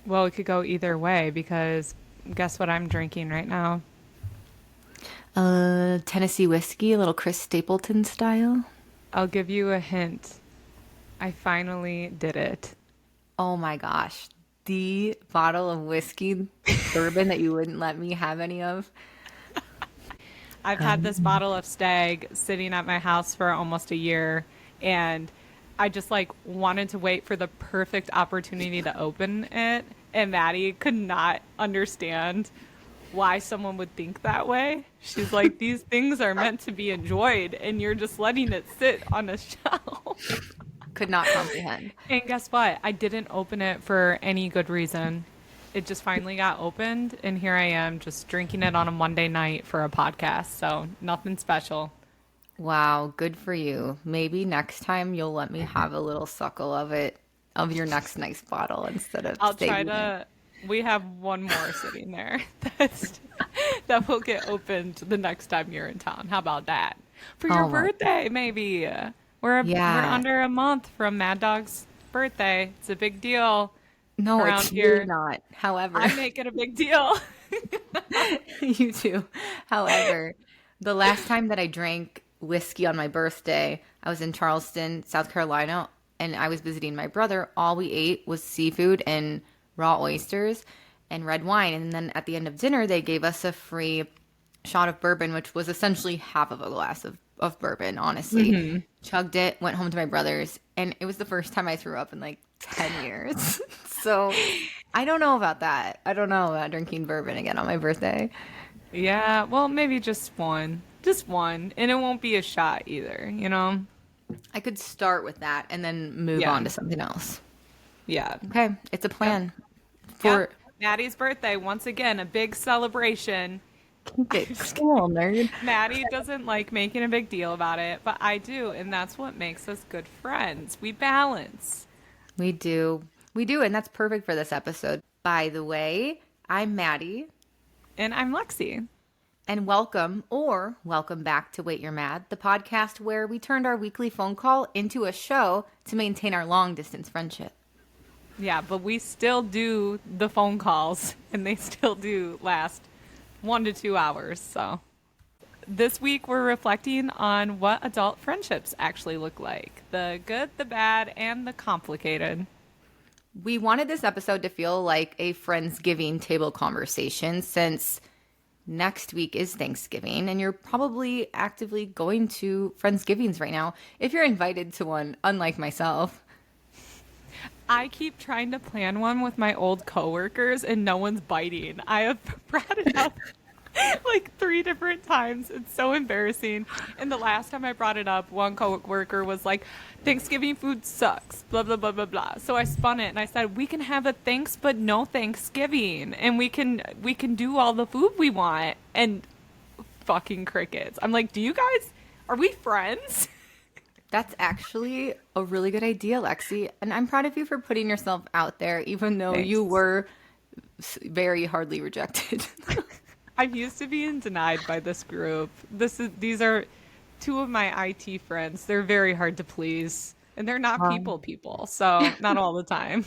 Well, it could go either way because guess what I'm drinking right now? Tennessee whiskey, a little Chris Stapleton style. I'll give you a hint. I finally did it. Oh my gosh. The bottle of whiskey, bourbon that you wouldn't let me have any of. I've had this bottle of Stag sitting at my house for almost a year, and I just like wanted to wait for the perfect opportunity to open it. And Maddie could not understand why someone would think that way. She's like, these things are meant to be enjoyed, and you're just letting it sit on a shelf. Could not comprehend. And guess what? I didn't open it for any good reason. It just finally got opened, and here I am just drinking it on a Monday night for a podcast. So nothing special. Wow, good for you. Maybe next time you'll let me have a little suckle of it, of your next nice bottle instead of I'll try saving it. to. We have one more sitting there that's, that will get opened the next time you're in town. How about that? For your Oh my, birthday, maybe. We're yeah. under a month from Mad Dog's birthday. It's a big deal No, around it's really here. not. However, I make it a big deal. you too. However, the last time that I drank whiskey on my birthday, I was in Charleston, South Carolina, and I was visiting my brother. All we ate was seafood and raw oysters and red wine. And then at the end of dinner, they gave us a free shot of bourbon, which was essentially half of a glass of bourbon, honestly. Chugged it, went home to my brother's, and it was the first time I threw up in like 10 years. So I don't know about that. I don't know about drinking bourbon again on my birthday. Yeah, well, maybe just one. Just one. And it won't be a shot either, you know? I could start with that and then move Yeah. on to something else. Yeah. Okay, it's a Yep. plan Yep. for Maddie's birthday, once again, a big celebration. keep it cool, nerd. Maddie doesn't like making a big deal about it, but I do, and that's what makes us good friends. We balance. We do. We do, and that's perfect for this episode. By the way, I'm Maddie, And I'm Lexie. and welcome back to Wait You're Mad, the podcast where we turned our weekly phone call into a show to maintain our long distance friendship. Yeah, but we still do the phone calls, and they still do last 1 to 2 hours. So this week we're reflecting on what adult friendships actually look like: the good, the bad, and the complicated. We wanted this episode to feel like a Friendsgiving table conversation since next week is Thanksgiving and you're probably actively going to Friendsgivings right now if you're invited to one, unlike myself. I keep trying to plan one with my old coworkers, and no one's biting. I have brought it up like 3 different times. It's so embarrassing. And the last time I brought it up, one coworker was like, Thanksgiving food sucks, blah, blah, blah, blah, blah. So I spun it and I said, we can have a thanks but no Thanksgiving. And we can do all the food we want. And fucking crickets. I'm like, do you guys, are we friends? That's actually a really good idea, Lexi. And I'm proud of you for putting yourself out there, even though Thanks. you were very hardly rejected. I'm used to being denied by this group. These are two of my IT friends. They're very hard to please, and they're not people, so not all the time.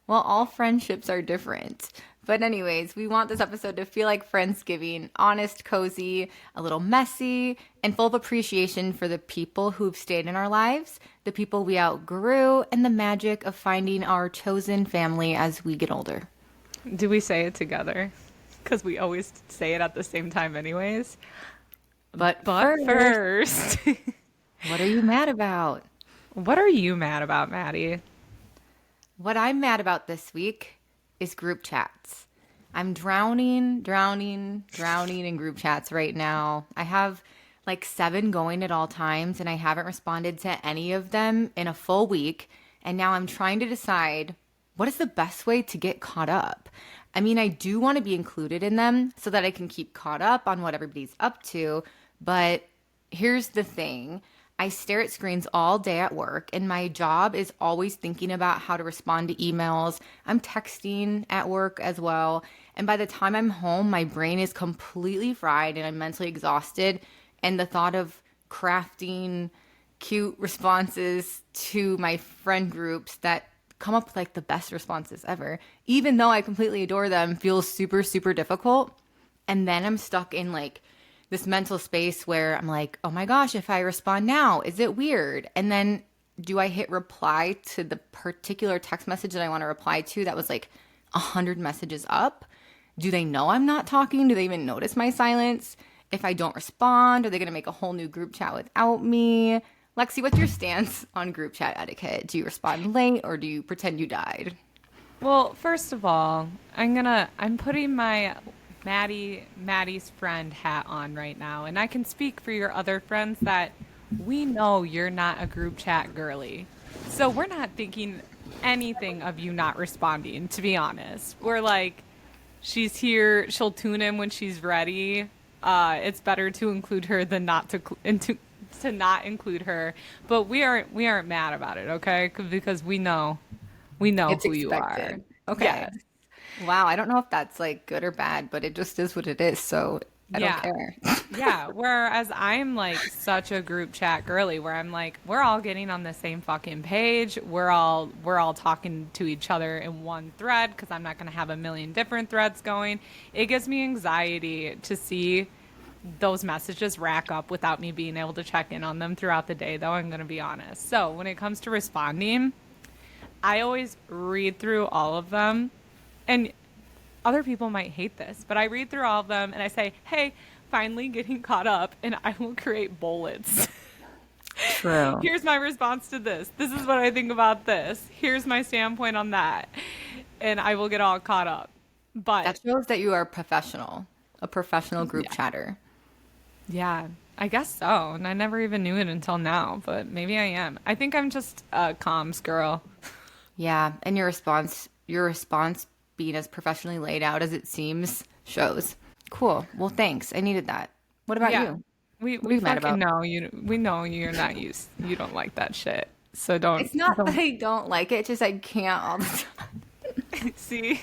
Well, all friendships are different. But, anyways, we want this episode to feel like Friendsgiving, honest, cozy, a little messy, and full of appreciation for the people who've stayed in our lives, the people we outgrew, and the magic of finding our chosen family as we get older. Do we say it together? Because we always say it at the same time, anyways. But But first, what are you mad about? what are you mad about, Maddie? What I'm mad about this week is group chats. I'm drowning in group chats right now. I have like 7 going at all times, and I haven't responded to any of them in a full week. And now I'm trying to decide what is the best way to get caught up. I mean, I do want to be included in them so that I can keep caught up on what everybody's up to. But here's the thing. I stare at screens all day at work, and my job is always thinking about how to respond to emails. I'm texting at work as well. And by the time I'm home, my brain is completely fried and I'm mentally exhausted. And the thought of crafting cute responses to my friend groups that come up with like the best responses ever. Even though I completely adore them, feels super, super difficult. And then I'm stuck in like this mental space where I'm like, oh my gosh, if I respond now, is it weird? And then do I hit reply to the particular text message that I want to reply to that was like 100 messages up? Do they know I'm not talking? Do they even notice my silence? If I don't respond, are they going to make a whole new group chat without me? Lexie, what's your stance on group chat etiquette? Do you respond late or do you pretend you died? Well, first of all, I'm putting my Maddie's friend hat on right now, and I can speak for your other friends that we know you're not a group chat girly. So we're not thinking anything of you not responding, to be honest. We're like, she's here, she'll tune in when she's ready. It's better to include her than not to not include her. But we aren't mad about it, okay? Because we know It's who you are. expected. Okay. Yes. Wow, I don't know if that's like good or bad, but it just is what it is, so I don't Yeah. care. Yeah. Whereas I'm like such a group chat girly where I'm like, we're all getting on the same fucking page. We're all talking to each other in one thread because I'm not gonna have a million different threads going. It gives me anxiety to see those messages rack up without me being able to check in on them throughout the day, though, I'm gonna be honest. So when it comes to responding, I always read through all of them. And other people might hate this, but I read through all of them and I say, hey, finally getting caught up, and I will create bullets. True. Here's my response to this. This is what I think about this. Here's my standpoint on that. And I will get all caught up. But That shows that you are a professional group chatter. yeah, I guess so. And I never even knew it until now, but maybe I am. I think I'm just a comms girl. Yeah, and your response being as professionally laid out as it seems shows. Cool. Well, thanks. I needed that. What about Yeah. you? We What are we you mad fucking about? know you. We know you're not used. You don't like that shit. So don't It's not that don't I don't like it, it's just I can't all the time. see.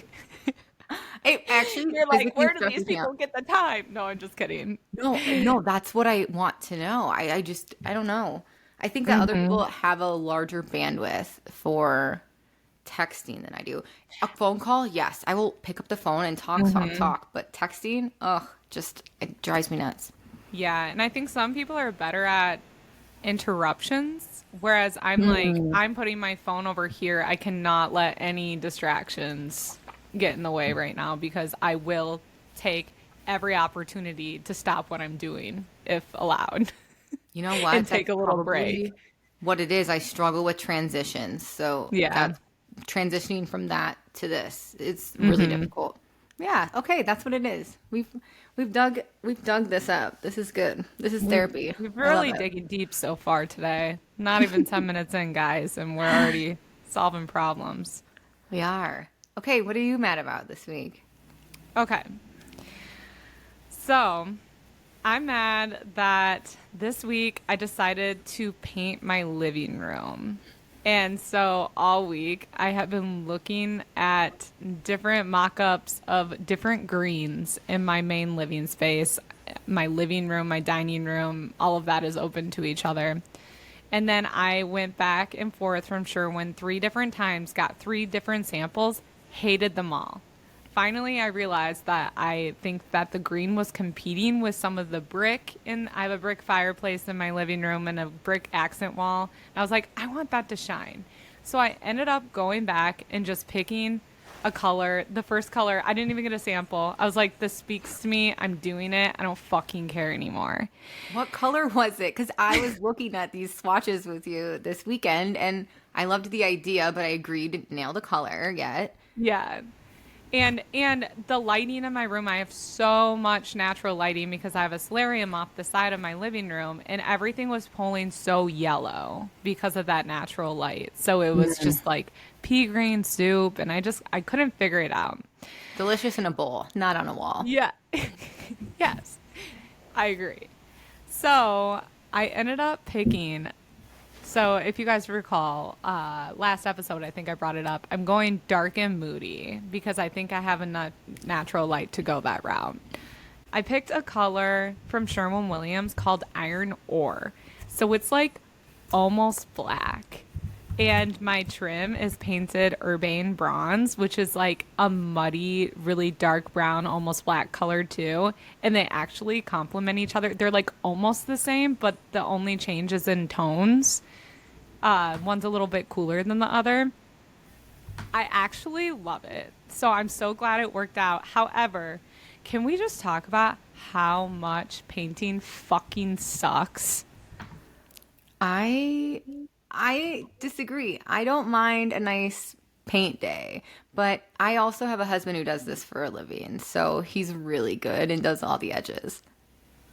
It actually You're like, physically where do these stresses me out. people get the time? No, I'm just kidding. No, that's what I want to know. I don't know. I think that other people have a larger bandwidth for texting than I do. A phone call, yes, I will pick up the phone and talk. But texting, ugh, just it drives me nuts. Yeah, and I think some people are better at interruptions, whereas I'm like, I'm putting my phone over here. I cannot let any distractions get in the way right now because I will take every opportunity to stop what I'm doing if allowed You know what? and take That's a little break. probably what it is. I struggle with transitions. So Yeah. that's transitioning from that to this. It's really difficult. Yeah, okay, that's what it is. We've dug this up. This is good. This is therapy. We've I love really it. digging deep so far today. Not even 10 minutes in, guys, and we're already solving problems. We are. Okay, what are you mad about this week? Okay. So, I'm mad that this week I decided to paint my living room. And so all week I have been looking at different mock-ups of different greens in my main living space. My living room, my dining room, all of that is open to each other. And then I went back and forth from Sherwin 3 different times, got 3 different samples, hated them all. Finally, I realized that I think that the green was competing with some of the brick. I have a brick fireplace in my living room and a brick accent wall. And I was like, I want that to shine. So I ended up going back and just picking a color. The first color, I didn't even get a sample. I was like, this speaks to me. I'm doing it. I don't fucking care anymore. What color was it? Because I was looking at these swatches with you this weekend and I loved the idea, but I agreed to nail the color yet. Yeah. And the lighting in my room, I have so much natural lighting because I have a solarium off the side of my living room, and everything was pulling so yellow because of that natural light. So it was just like pea green soup, and I couldn't figure it out. Delicious in a bowl, not on a wall. Yeah. Yes. I agree. So I ended up picking. So if you guys recall, last episode, I think I brought it up. I'm going dark and moody because I think I have a natural light to go that route. I picked a color from Sherwin-Williams called Iron Ore. So it's like almost black. And my trim is painted urbane bronze, which is like a muddy, really dark brown, almost black color too. And they actually complement each other. They're like almost the same, but the only change is in tones. One's a little bit cooler than the other. I actually love it. So I'm so glad it worked out. However, can we just talk about how much painting fucking sucks? I I disagree. I don't mind a nice paint day, but I also have a husband who does this for a living, so he's really good and does all the edges.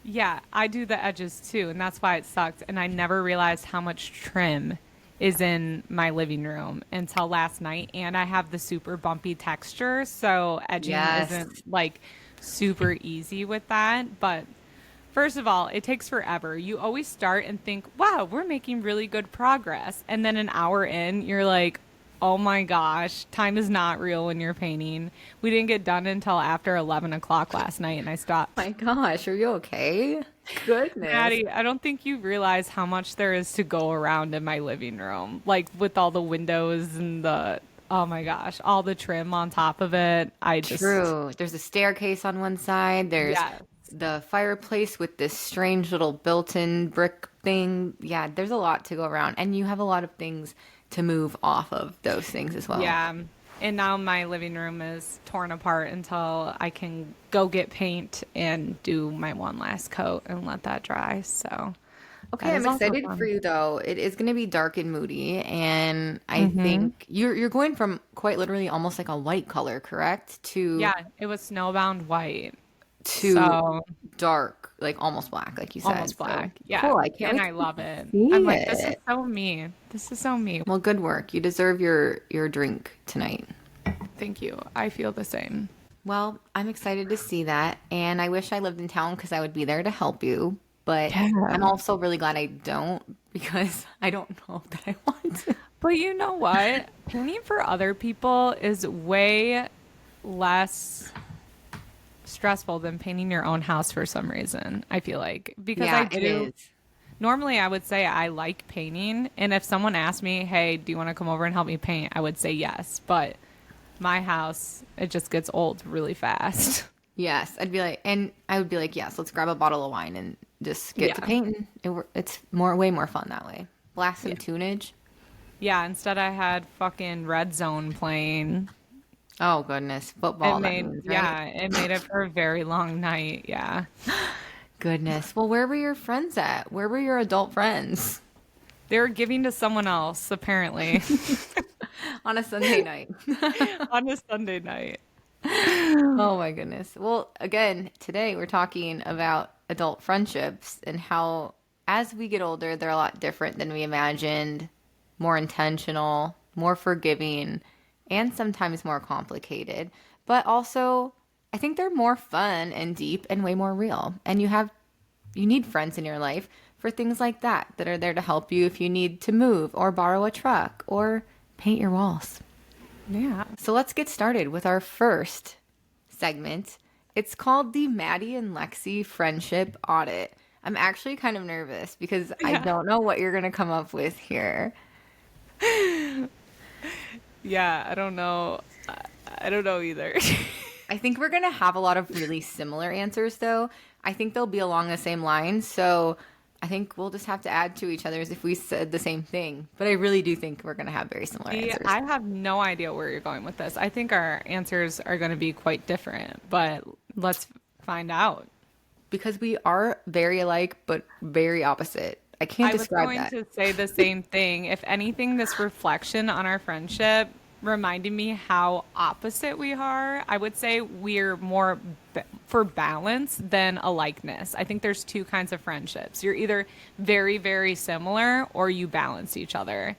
Yeah, I do the edges too, and that's why it sucked. And I never realized how much trim is in my living room until last night. And I have the super bumpy texture, so edging Yes. isn't like super easy with that. But first of all, it takes forever. You always start and think, wow, we're making really good progress. And then an hour in, you're like, oh my gosh, time is not real when you're painting. We didn't get done until after 11 o'clock last night, and I stopped. My gosh, are you okay? Goodness. Maddie, I don't think you realize how much there is to go around in my living room. Like with all the windows and oh my gosh, all the trim on top of it. I just, True. There's a staircase on one side. There's yeah. the fireplace with this strange little built-in brick thing. Yeah, there's a lot to go around, and you have a lot of things to move off of those things as well. Yeah. And now my living room is torn apart until I can go get paint and do my one last coat and let that dry. So Okay, that I'm is also excited for fun. you though. It is going to be dark and moody, and I think you're going from quite literally almost like a white color, correct? Yeah, it was snowbound white. To So dark, like almost black, like you said. almost So black. Yeah. cool. I can't And wait I to love it. I'm see like, this is it. so me. This is so me. Well, good work. You deserve your drink tonight. Thank you. I feel the same. Well, I'm excited to see that, and I wish I lived in town because I would be there to help you. But Yeah. I'm also really glad I don't because I don't know that I want to. But you know what? Painting for other people is way less stressful than painting your own house for some reason. I feel like because I Yeah, it do. is. Normally, I would say I like painting, and if someone asked me, "Hey, do you want to come over and help me paint?" I would say yes. But my house, it just gets old really fast. Yes, I'd be like, and I would be like, yes, let's grab a bottle of wine and just get to Yeah. painting. It's way more fun that way. Blast some Yeah. tunage. Yeah, instead I had fucking Red Zone playing. Oh goodness, It football that made, means, right? yeah, it made it for a very long night. Yeah. Goodness. Well, where were your friends at? Where were your adult friends They were giving to someone else, apparently, on a Sunday night? on a Sunday night. Oh my goodness. Well, again, today we're talking about adult friendships and how as we get older, they're a lot different than we imagined, more intentional, more forgiving, and sometimes more complicated. But also, I think they're more fun and deep and way more real. And you need friends in your life for things like that are there to help you if you need to move or borrow a truck or paint your walls. Yeah. So let's get started with our first segment. It's called the Maddie and Lexie Friendship Audit. I'm actually kind of nervous because I Yeah. don't know what you're going to come up with here. Yeah, I don't know. I don't know either. I think we're going to have a lot of really similar answers, though. I think they'll be along the same lines. So I think we'll just have to add to each other's if we said the same thing. But I really do think we're going to have very similar See, answers. I have no idea where you're going with this. I think our answers are going to be quite different, but let's find out. Because we are very alike, but very opposite. I can't I was describe going that. to say the same thing. If anything, this reflection on our friendship reminded me how opposite we are. I would say we're more for balance than a likeness. I think there's two kinds of friendships. You're either very, very similar or you balance each other.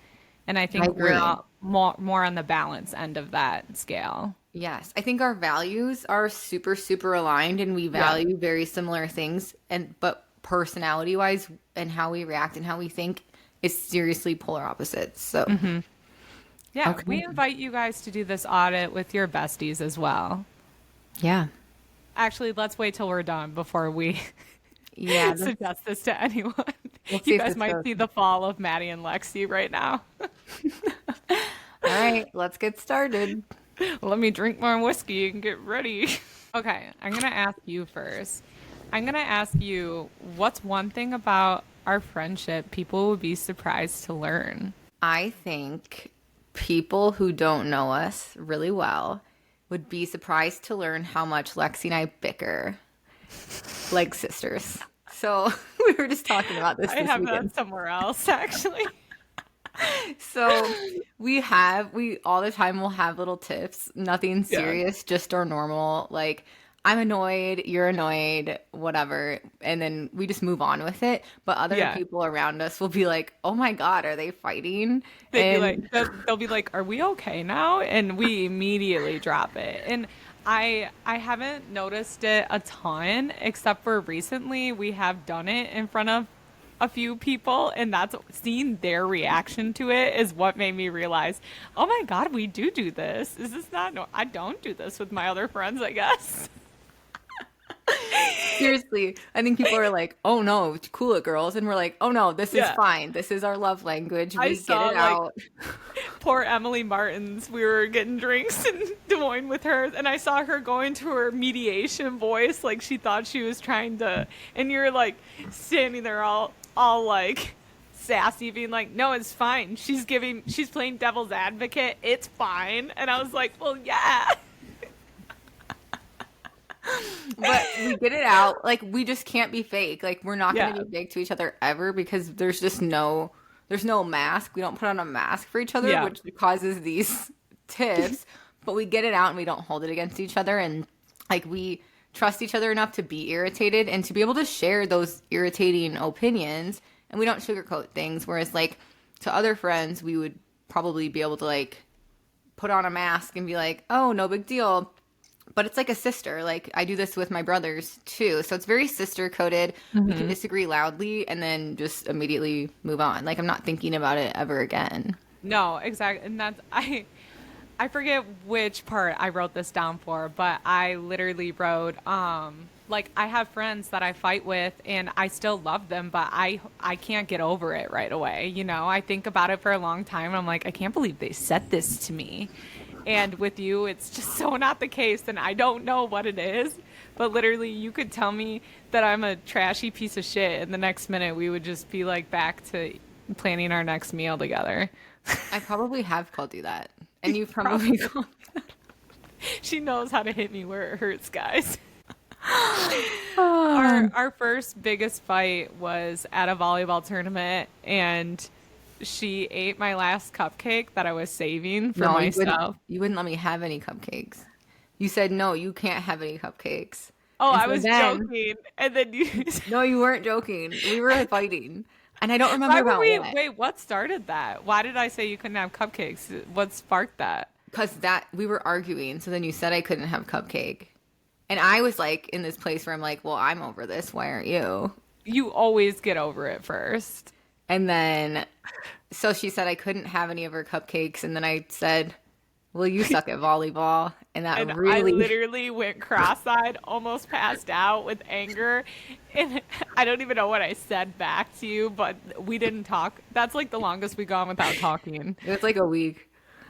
And I I think agree. we're more on the balance end of that scale. Yes, I think our values are super, super aligned and we Yeah. value very similar things. But personality wise and how we react and how we think is seriously polar opposites. So, Yeah, okay. we invite you guys to do this audit with your besties as well. Yeah. Actually, let's wait till we're done before we Yeah, suggest this to anyone. we'll see You if guys this might goes. see the fall of Maddie and Lexie right now. All right, let's get started. Let me drink my whiskey and get ready. Okay, I'm going to ask you first. I'm going to ask you, what's one thing about our friendship people would be surprised to learn? I think people who don't know us really well would be surprised to learn how much Lexi and I bicker like sisters. So we were just talking about this I have weekend. that somewhere else, actually. So we all the time will have little tips, nothing Yeah. serious, just our normal, like, I'm annoyed, you're annoyed, whatever. And then we just move on with it. But other Yeah. people around us will be like, oh my God, are they fighting? They'd be And like, they'll be like, "Are we okay now?" And we immediately drop it. And I haven't noticed it a ton, except for recently we have done it in front of a few people, and that's seeing their reaction to it is what made me realize, oh my God, we do this. Is this not? No, I don't do this with my other friends, I guess. seriously, I think people are like, oh no, cool it, girls. And we're like, oh no, this is Yeah. fine. This is our love language. I We saw, get it like, out. Poor Emily Martins. We were getting drinks in Des Moines with her, and I saw her go into her mediation voice, like she thought she was trying to, and you're like standing there all like sassy, being like, "No, it's fine. She's playing devil's advocate. It's fine." And I was like, "Well, yeah." But we get it out. Like, we just can't be fake. Like, we're not going Yeah. to be fake to each other ever because there's no mask. We don't put on a mask for each other, Yeah. which causes these tips. But we get it out and we don't hold it against each other. And like, we trust each other enough to be irritated and to be able to share those irritating opinions. And we don't sugarcoat things. Whereas, like, to other friends, we would probably be able to, like, put on a mask and be like, oh, no big deal. But it's like a sister. Like, I do this with my brothers too. So it's very sister coded. We can disagree loudly and then just immediately move on. Like, I'm not thinking about it ever again. No, exactly. And that's I forget which part I wrote this down for, but I literally wrote like, I have friends that I fight with and I still love them, but I can't get over it right away. You know, I think about it for a long time and I'm like, I can't believe they said this to me. And with you, it's just so not the case, and I don't know what it is. But literally, you could tell me that I'm a trashy piece of shit, and the next minute we would just be like back to planning our next meal together. I probably have called you that. And you've probably called me that. She knows how to hit me where it hurts, guys. Our first biggest fight was at a volleyball tournament, and she ate my last cupcake that I was saving for No, myself. you wouldn't let me have any cupcakes. You said, no, you can't have any cupcakes. Oh, And I so was then- joking, and then you. No, you weren't joking. We were fighting. And I don't remember Why were about we? what. Wait, what started that? Why did I say you couldn't have cupcakes? What sparked that? Because we were arguing. So then you said I couldn't have cupcake. And I was like in this place where I'm like, well, I'm over this. Why aren't you? You always get over it first. And then, so she said I couldn't have any of her cupcakes. And then I said, well, you suck at volleyball. And that And really. I literally went cross-eyed, almost passed out with anger. And I don't even know what I said back to you, but we didn't talk. That's like the longest we gone without talking. It was like a week.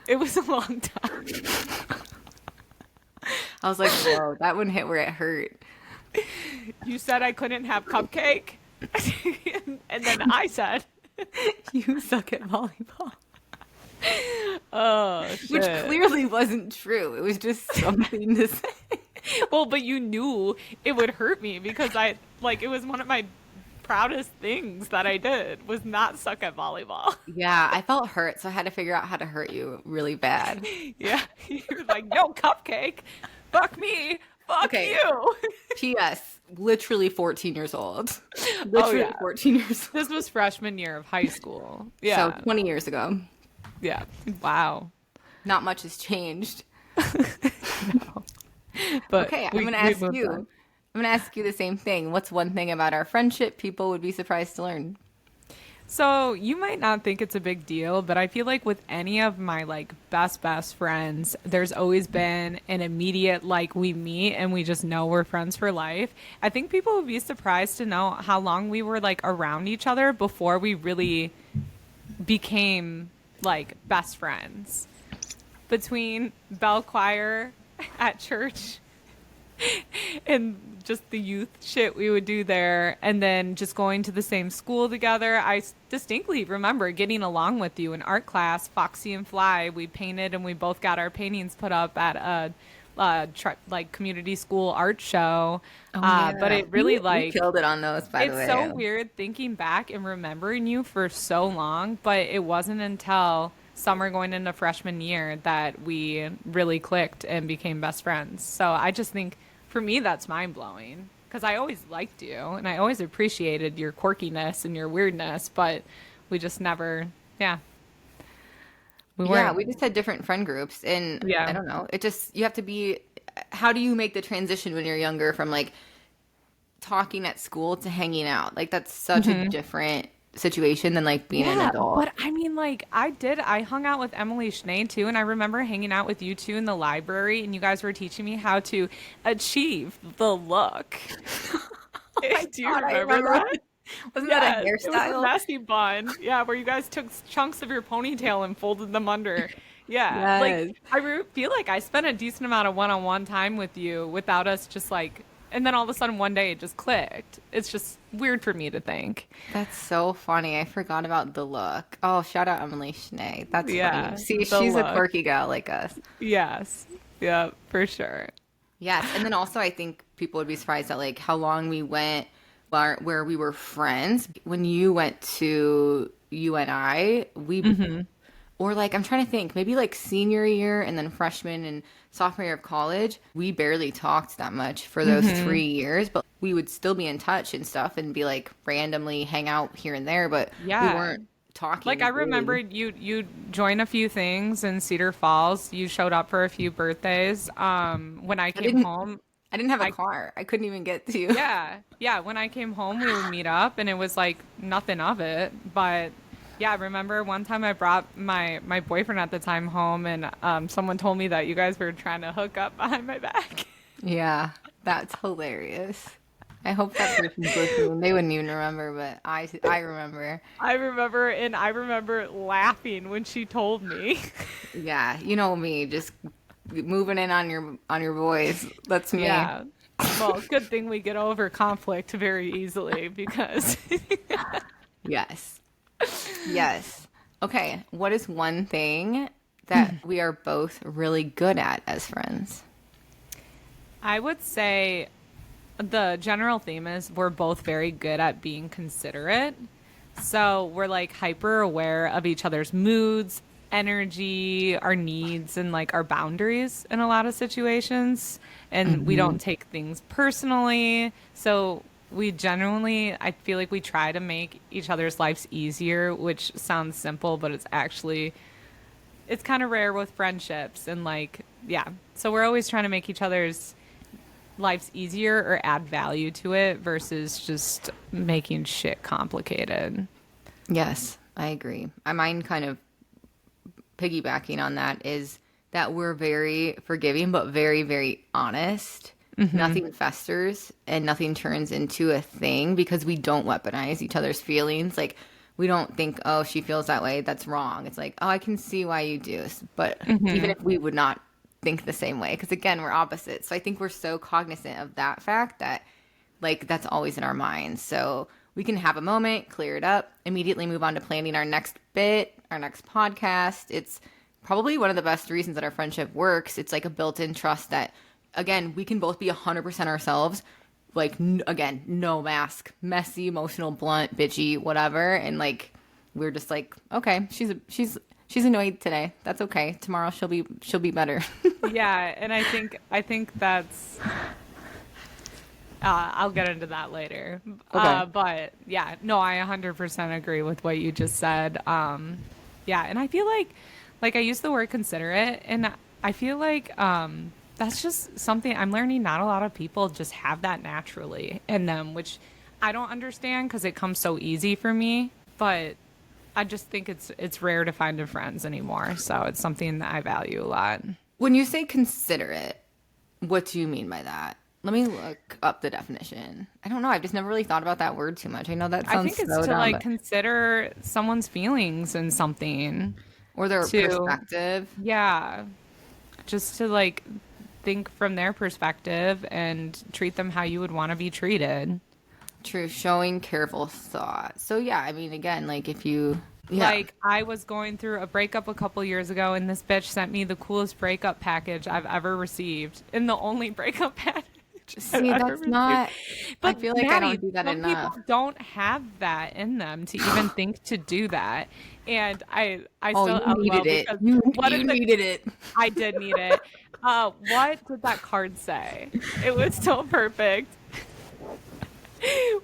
It was a long time. I was like, whoa, that one hit where it hurt. You said I couldn't have cupcake. And then I said, You suck at volleyball. oh, shit. Which clearly wasn't true. It was just something to say. Well, but you knew it would hurt me because it was one of my proudest things that I did was not suck at volleyball. Yeah, I felt hurt, so I had to figure out how to hurt you really bad. Yeah. You're like, no cupcake. Fuck me. Fuck Okay. you. P.S. Literally 14 years old. Literally yeah. 14 years old. This was freshman year of high school. Yeah. So 20 years ago. Yeah. Wow. Not much has changed. But Okay, I'm we going to ask moved you. on. I'm going to ask you the same thing. What's one thing about our friendship people would be surprised to learn? So you might not think it's a big deal, but I feel like with any of my like best friends, there's always been an immediate like we meet and we just know we're friends for life. I think people would be surprised to know how long we were like around each other before we really became like best friends. Between bell choir at church and just the youth shit we would do there, and then just going to the same school together. Distinctly remember getting along with you in art class, Foxy and Fly. We painted and we both got our paintings put up at like community school art show. Oh But yeah, it really you like killed it on those, by the it's so way. weird thinking back and remembering you for so long, but it wasn't until summer going into freshman year that we really clicked and became best friends. So I just think for me that's mind blowing because I always liked you and I always appreciated your quirkiness and your weirdness, but we just never, yeah, we Yeah, weren't, we just had different friend groups, and I yeah. don't know. It just you have to be. How do you make the transition when you're younger from like talking at school to hanging out? Like that's such a different situation than like being an Yeah, adult. but I mean, like, I hung out with Emily Schnee too, and I remember hanging out with you two in the library, and you guys were teaching me how to achieve the look. Oh my Do you God, I remember remember that? that. Wasn't that a Yes, it was a hairstyle? messy bun. Yeah, where you guys took chunks of your ponytail and folded them under. Yeah, like Yes. feel like I spent a decent amount of one-on-one time with you without us just like, and then all of a sudden one day it just clicked. It's just weird for me to think. That's so funny. I forgot about the look. Oh, shout out Emily Schnee. That's funny. Yeah, See, the she's a look. quirky gal like us. Yes. Yeah, for sure. Yes, and then also I think people would be surprised at like how long we went where we were friends. When you went to UNI, we or like I'm trying to think, maybe like senior year and then freshman and sophomore year of college, we barely talked that much for those 3 years, but we would still be in touch and stuff and be like randomly hang out here and there, but we Yeah. weren't talking Like I remember daily. you joined a few things in Cedar Falls. You showed up for a few birthdays. When I I came didn't home, I didn't have a I car. I couldn't even get to you. yeah, yeah, when I came home we would meet up and it was like nothing of it. But yeah, I remember one time I brought my boyfriend at the time home and someone told me that you guys were trying to hook up behind my back. Yeah, that's hilarious. I hope that person's listening. They wouldn't even remember, but I remember. I remember laughing when she told me. Yeah, you know me, just moving in on your boys. That's me. Yeah. Well, good thing we get over conflict very easily because Yes. Yes. Okay, what is one thing that we are both really good at as friends? I would say the general theme is we're both very good at being considerate. So we're like hyper aware of each other's moods, energy, our needs, and like our boundaries in a lot of situations. And we don't take things personally. So we generally, I feel like we try to make each other's lives easier, which sounds simple, but it's actually, it's kind of rare with friendships. And like, yeah. So we're always trying to make each other's life's easier or add value to it versus just making shit complicated. Yes, I agree. I mind kind of piggybacking on that is that we're very forgiving, but very, very honest. Nothing festers and nothing turns into a thing because we don't weaponize each other's feelings. Like, we don't think, oh, she feels that way. That's wrong. It's like, oh, I can see why you do. But even if we would not think the same way, because again, we're opposites. So I think we're so cognizant of that fact that, like, that's always in our minds. So we can have a moment, clear it up, immediately move on to planning our next bit, our next podcast. It's probably one of the best reasons that our friendship works. It's like a built-in trust that, again, we can both be 100% ourselves. Like, again, no mask, messy, emotional, blunt, bitchy, whatever. And like, we're just like, okay, she's annoyed today. That's okay. Tomorrow she'll be better. Yeah, and I think that's I'll get into that later. Okay. But yeah, no, I 100% agree with what you just said. Yeah, and I feel like I use the word considerate, and I feel like that's just something I'm learning. Not a lot of people just have that naturally in them, which I don't understand because it comes so easy for me. but I just think it's rare to find in friends anymore. So it's something that I value a lot. When you say considerate, what do you mean by that? Let me look up the definition. I don't know. I've just never really thought about that word too much. I know that I sounds think it's so to dumb, like but... consider someone's feelings in something. or their To perspective. yeah, just to like think from their perspective and treat them how you would want to be treated. True, showing careful thought. So yeah, I mean, again, like if you, yeah, Like I was going through a breakup a couple years ago and this bitch sent me the coolest breakup package I've ever received and the only breakup package I've see, ever that's received. not. I But feel like I Maddie, don't do that some enough. people don't have that in them to even think to do that. And I Oh, still you LOL needed it. because what You did the needed it. I did need it. What did that card say? It was so perfect.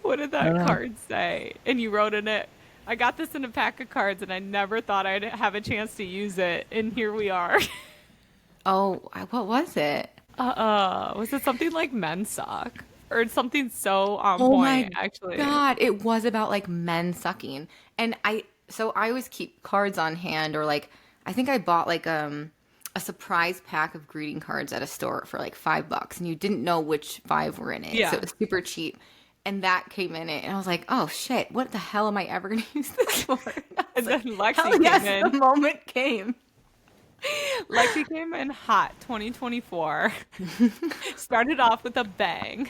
What did that card say? And you wrote in it, I got this in a pack of cards and I never thought I'd have a chance to use it. And here we are. Oh, what was it? Was it something like men suck? Or something so on Oh my point, actually. God, it was about like men sucking. And so I always keep cards on hand, or like I think I bought like a surprise pack of greeting cards at a store for like $5, and you didn't know which five were in it. Yeah. So it was super cheap. And that came in it, and I was like, "Oh shit! What the hell am I ever going to use this for?" And then Lexi Hell came yes, in. the moment came. Lexi came in hot 2024. Started off with a bang.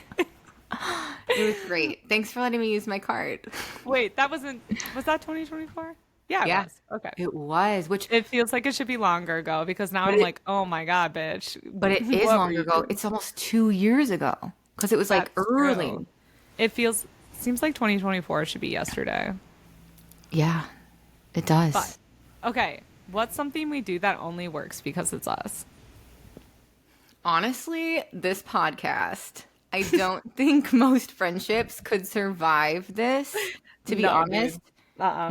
It was great. Thanks for letting me use my card. Wait, was that 2024? Yeah, it Yeah, was. Okay. it was. Which, It feels like it should be longer ago because now but I'm it, like, oh my God, bitch. but it is What were longer you ago. doing? It's almost 2 years ago because it was like That's early. true. Seems like 2024 should be yesterday. Yeah, it does. But, okay, what's something we do that only works because it's us? Honestly, this podcast, I don't think most friendships could survive this, to be No, dude. honest,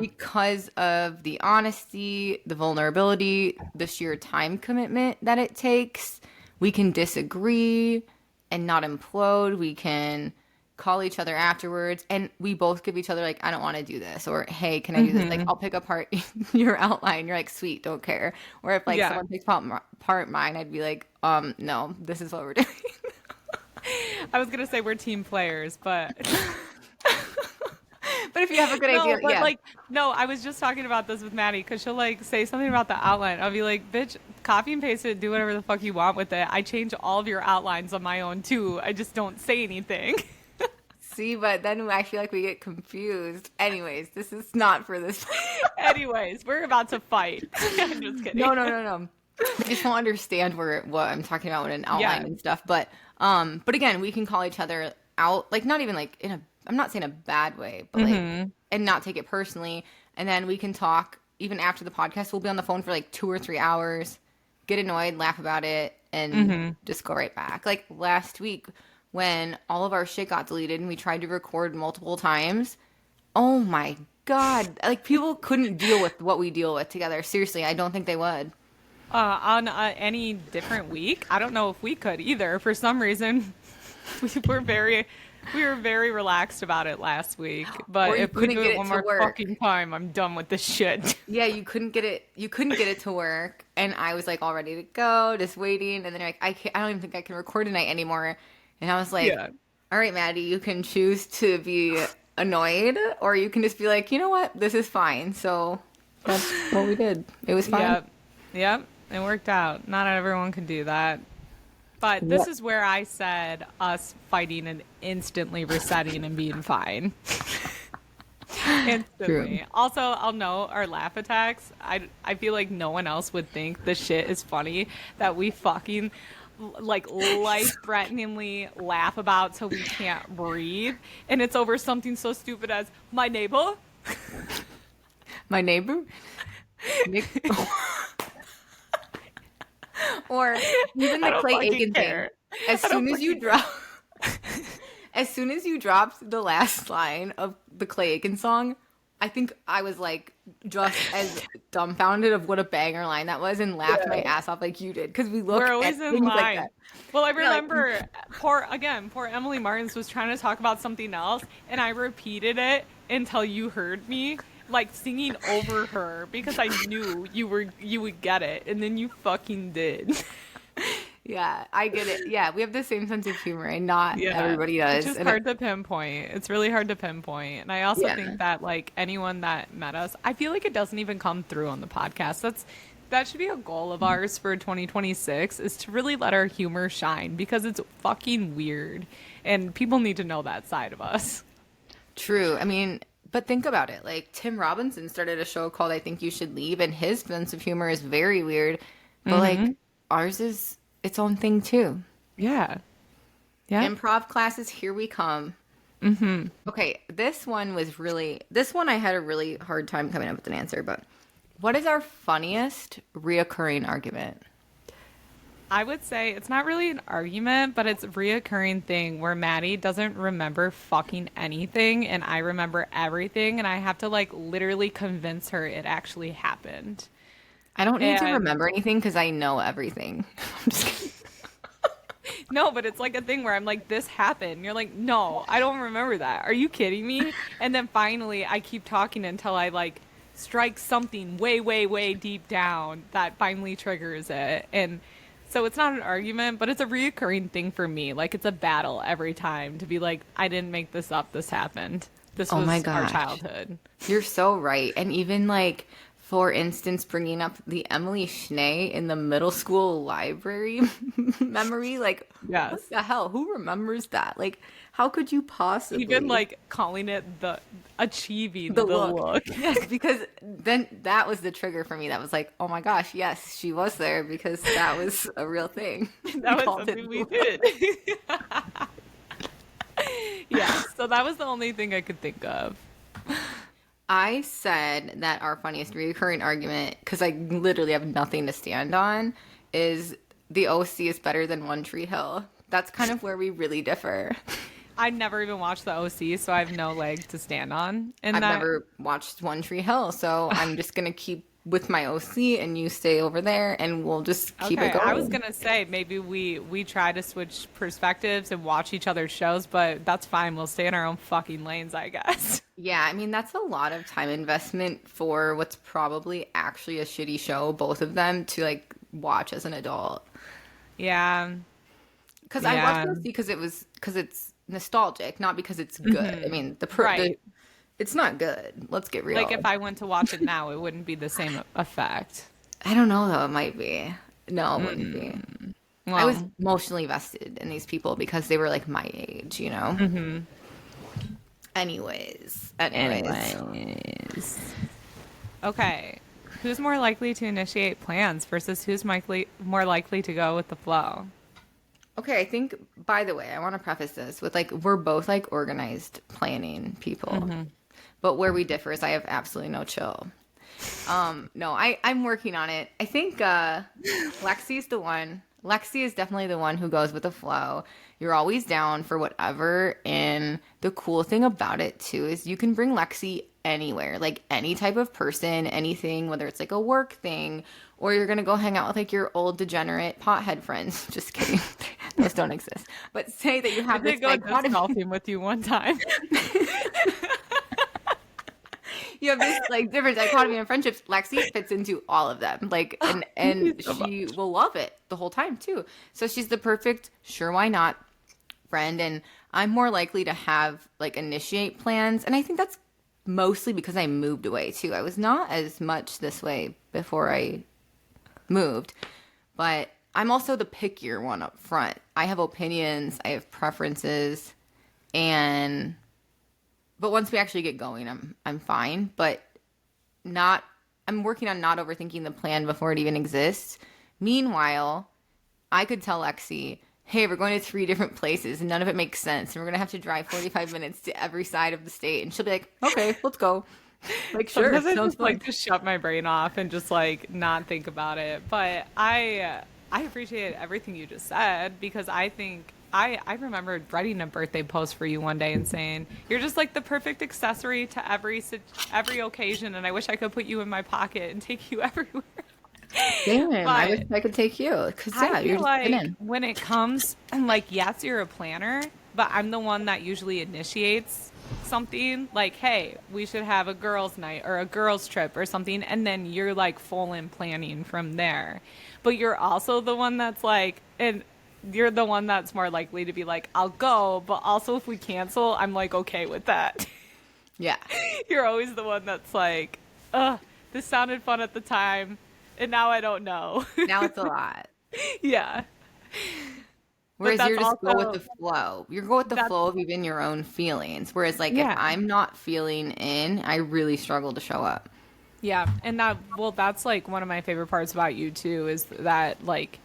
because of the honesty, the vulnerability, the sheer time commitment that it takes. We can disagree and not implode. We can call each other afterwards, and we both give each other like, I don't want to do this, or hey, can I do this? Like, I'll pick apart your outline. You're like, sweet, don't care. Or if like Yeah. someone picks apart mine, I'd be like, no, this is what we're doing. I was going to say we're team players, but But if you have a good idea, but yeah. like, no, I was just talking about this with Maddie because she'll like say something about the outline. I'll be like, bitch, copy and paste it, do whatever the fuck you want with it. I change all of your outlines on my own too. I just don't say anything. See, but then I feel like we get confused. Anyways, this is not for this. Anyways, we're about to fight. I'm just kidding. No. I just won't understand what I'm talking about with an outline Yeah. and stuff. But again, we can call each other out, like not even like I'm not saying a bad way, but like, and not take it personally. And then we can talk even after the podcast. We'll be on the phone for like 2 or 3 hours, get annoyed, laugh about it, and just go right back. Like last week when all of our shit got deleted and we tried to record multiple times. Oh my God. Like people couldn't deal with what we deal with together. Seriously, I don't think they would. On any different week, I don't know if we could either. For some reason, we were very relaxed about it last week. But Or you if we couldn't do get it it one to more work. fucking time, I'm done with this shit. Yeah, you couldn't get it to work, and I was like all ready to go, just waiting, and then you're like, I don't even think I can record tonight anymore. And I was like, Yeah. all right, Maddie, you can choose to be annoyed, or you can just be like, you know what, this is fine. So that's what we did. It was fine. Yep. It worked out. Not everyone can do that. But this Yep. is where I said us fighting and instantly resetting and being fine. Instantly. True. Also, I'll note our laugh attacks. I feel like no one else would think the shit is funny that we fucking like life-threateningly laugh about so we can't breathe, and it's over something so stupid as my neighbor. My neighbor, Nick. Or even I the don't Clay fucking Aiken care. thing. As soon as you dropped the last line of the Clay Aiken song, I think I was like just as dumbfounded of what a banger line that was and laughed my ass off like you did because we look We're at always in things like line. that. Well, I like- remember poor Emily Martins was trying to talk about something else, and I repeated it until you heard me, like singing over her because I knew you would get it, and then you fucking did. Yeah, I get it. Yeah, we have the same sense of humor, and not Yeah. everybody It's does. just And hard to pinpoint. It's really hard to pinpoint. And I also yeah, think that like anyone that met us, I feel like it doesn't even come through on the podcast. That should be a goal of ours for 2026 is to really let our humor shine because it's fucking weird and people need to know that side of us. true. I mean, but think about it. Like Tim Robinson started a show called I Think You Should Leave, and his sense of humor is very weird. But like ours is its own thing too. Yeah. Yeah. Improv classes, here we come. Okay, this one I had a really hard time coming up with an answer, but what is our funniest reoccurring argument? I would say it's not really an argument, but it's a reoccurring thing where Maddie doesn't remember fucking anything and I remember everything and I have to like literally convince her it actually happened. I don't need to And remember anything because I know everything. I'm just kidding. no, but it's like a thing where I'm like, this happened. You're like, no, I don't remember that. Are you kidding me? And then finally I keep talking until I like strike something way, way, way deep down that finally triggers it. And so it's not an argument, but it's a reoccurring thing for me. Like it's a battle every time to be like, I didn't make this up. This happened. This Oh was my our gosh. childhood. You're so right. And even like, for instance, bringing up the Emily Schnee in the middle school library memory, like, Yes. what the hell? Who remembers that? Like, how could you possibly? Even like calling it the achieving the the look. look. Yes, because then that was the trigger for me. That was like, oh my gosh, yes, she was there because that was a real thing. That was called it something we the did. Yeah, so that was the only thing I could think of. I said that our funniest recurring argument, because I literally have nothing to stand on, is the OC is better than One Tree Hill. That's kind of where we really differ. I never even watched the OC, so I have no leg to stand on. And I've that, never watched One Tree Hill, so I'm just gonna keep with my OC and you stay over there, and we'll just keep okay, it going. I was gonna say maybe we try to switch perspectives and watch each other's shows, but that's fine. We'll stay in our own fucking lanes, I guess. Yeah, I mean, that's a lot of time investment for what's probably actually a shitty show, both of them, to like watch as an adult. Yeah, Because I yeah, watched OC because it's nostalgic, not because it's good. I mean, right. it's not good. Let's get real. Like if I went to watch it now, it wouldn't be the same effect. I don't know though, it might be. No, it wouldn't be. I was Well, emotionally vested in these people because they were like my age, you know? Anyways. anyways. Okay. Who's more likely to initiate plans versus who's more likely to go with the flow? Okay, I think, by the way, I want to preface this with like, we're both like organized planning people. But where we differ is I have absolutely no chill. No, I'm working on it. I think Lexi's the one. Lexie is definitely the one who goes with the flow. You're always down for whatever. And the cool thing about it too is you can bring Lexie anywhere, like any type of person, anything, whether it's like a work thing or you're going to go hang out with like your old degenerate pothead friends. Just kidding. Those don't exist. But say that you I have this did go disc dichotomy. golfing with you one time. You have this like different dichotomy in friendships. Lexi fits into all of them. Like and so she will love it the whole time too. So she's the perfect sure why not friend, and I'm more likely to have like initiate plans, and I think that's mostly because I moved away too. I was not as much this way before I moved, but I'm also the pickier one up front. I have opinions, I have preferences, and but once we actually get going, I'm fine. But not I'm working on not overthinking the plan before it even exists. Meanwhile, I could tell Lexi, hey, we're going to 3 different places and none of it makes sense. And we're going to have to drive 45 minutes to every side of the state. And she'll be like, okay, let's go. Like, sure, Sometimes I sounds just fun. like to shut my brain off and just like not think about it. But I appreciate everything you just said because I think I remembered writing a birthday post for you one day and saying you're just like the perfect accessory to every occasion, and I wish I could put you in my pocket and take you everywhere. Damn, I wish But I could take you. Because, yeah, I you're feel just like in. when it comes and like yes, you're a planner, but I'm the one that usually initiates something like, hey, we should have a girls' night or a girls' trip or something, and then you're like full in planning from there. But you're also the one that's like, and you're the one that's more likely to be like, I'll go, but also if we cancel, I'm like okay with that. Yeah. You're always the one that's like, this sounded fun at the time, and now I don't know. Now it's a lot. Yeah. But Whereas that's you're just go with also the flow. You're go with the that's flow of even your own feelings. Whereas like if yeah. I'm not feeling in, I really struggle to show up. Yeah, and that's like one of my favorite parts about you too is that like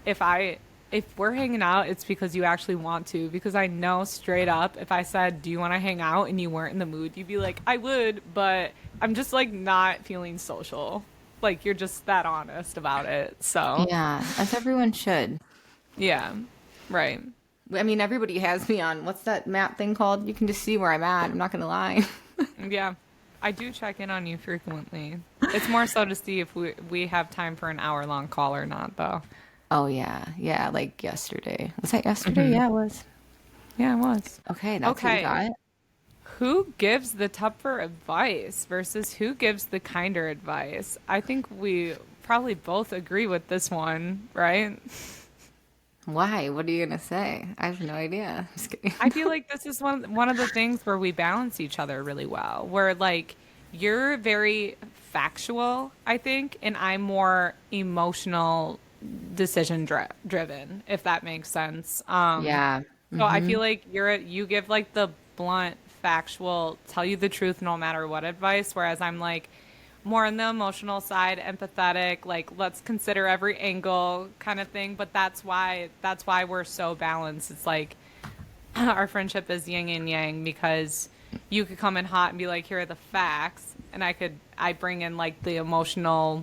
if I if we're hanging out, it's because you actually want to. Because I know straight up, if I said, "Do you want to hang out?" and you weren't in the mood, you'd be like, "I would, but I'm just like not feeling social." Like you're just that honest about it. So Yeah, as everyone should. yeah, right. I mean, everybody has me on what's that map thing called? You can just see where I'm at. I'm not gonna lie. Yeah, I do check in on you frequently. It's more so to see if we have time for an hour-long call or not, though. Oh yeah, yeah. Like yesterday. Was that yesterday? Yeah, it was. Yeah, it was. Okay, that's what you Okay. got. Who gives the tougher advice versus who gives the kinder advice? I think we probably both agree with this one, right? Why? What are you gonna say? I have no idea. Just kidding. I feel like this is one of the things where we balance each other really well. Where like you're very factual, I think, and I'm more emotional driven, if that makes sense. Yeah. So I Mm-hmm. feel like you give like the blunt, factual, tell you the truth no matter what advice, whereas I'm like more on the emotional side, empathetic, like let's consider every angle kind of thing. But that's why we're so balanced. It's like our friendship is yin and yang because you could come in hot and be like, here are the facts, and I bring in like the emotional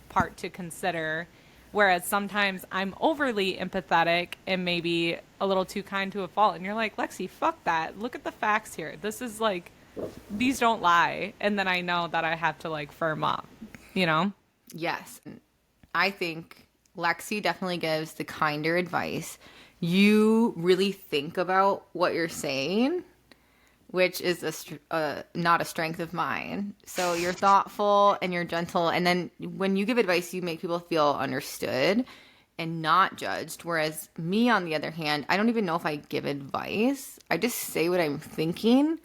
part to consider. Whereas sometimes I'm overly empathetic and maybe a little too kind to a fault. And you're like, Lexi, fuck that. Look at the facts here. This is like, these don't lie. And then I know that I have to like firm up, you know? Yes. I think Lexi definitely gives the kinder advice. You really think about what you're saying, which is not a strength of mine. So you're thoughtful and you're gentle. And then when you give advice, you make people feel understood and not judged. Whereas me, on the other hand, I don't even know if I give advice. I just say what I'm thinking,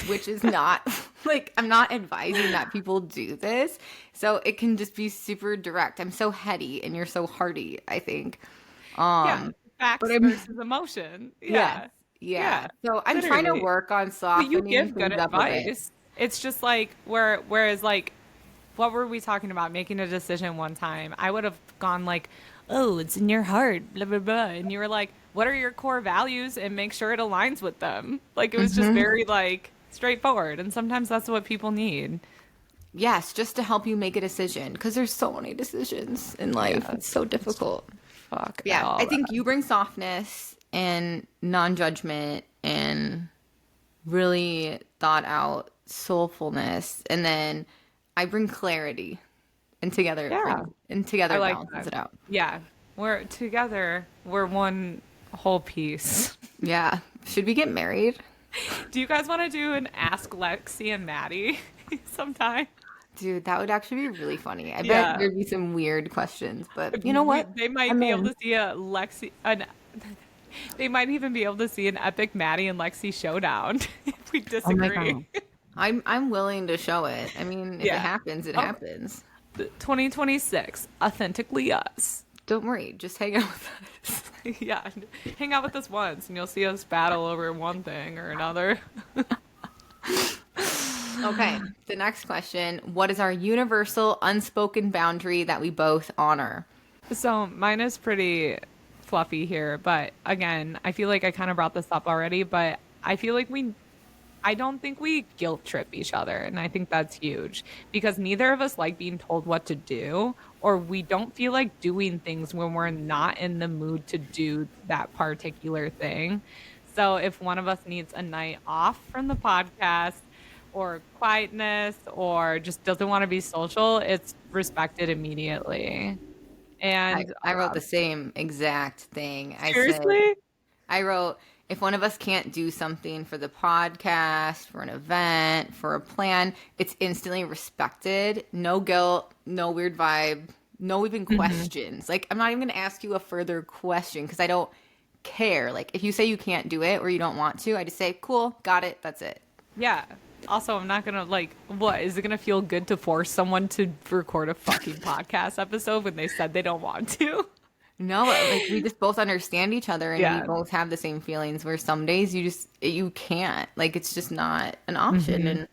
which is not like I'm not advising that people do this. So it can just be super direct. I'm so heady and you're so hearty, I think. Yeah. But Facts I'm versus emotion. yes, Yeah. yeah. Yeah. So I'm trying to Literally. work on But you softening give good things up a bit. advice. It's just like whereas like what were we talking about? Making a decision one time. I would have gone like, oh, it's in your heart, blah blah blah. And you were like, what are your core values and make sure it aligns with them. Like it was just Hmm. very like straightforward. And sometimes that's what people need. Yes, just to help you make a decision because there's so many decisions in life. Yeah. It's so difficult. Fuck Yeah, all I think that. you bring softness and non-judgment and really thought out soulfulness, and then I bring clarity, and together it Yeah. brings and I together it like balances that. it out. Yeah. We're together. We're one whole piece. Yeah. Should we get married? Do you guys want to do an Ask Lexi and Maddie sometime? Dude, that would actually be really funny. I bet Yeah. there'd be some weird questions, but you know what? They might I'm be able in. to see a Lexi. They might even be able to see an epic Maddie and Lexi showdown if we Oh my disagree. God. I'm willing to show it. I mean, if it Yeah. happens, it Oh, happens. 2026, authentically us. Don't worry, just hang out with us. Yeah, hang out with us once, and you'll see us battle over one thing or another. Okay, the next question. What is our universal unspoken boundary that we both honor? So mine is pretty fluffy here, but again, I feel like I kind of brought this up already, but I feel like I don't think we guilt trip each other, and I think that's huge because neither of us like being told what to do, or we don't feel like doing things when we're not in the mood to do that particular thing. So if one of us needs a night off from the podcast or quietness or just doesn't want to be social, it's respected immediately. I, And I wrote the same exact thing. I said, seriously? I wrote, if one of us can't do something for the podcast, for an event, for a plan, it's instantly respected. No guilt, no weird vibe, no even questions. Like, I'm not even going to ask you a further question because I don't care. Like, if you say you can't do it or you don't want to, I just say, cool, got it, that's it. Yeah. Also, I'm not gonna like. What is it gonna feel good to force someone to record a fucking podcast episode when they said they don't want to? No, like we just both understand each other and Yeah. we both have the same feelings where some days you can't. Like it's just not an option and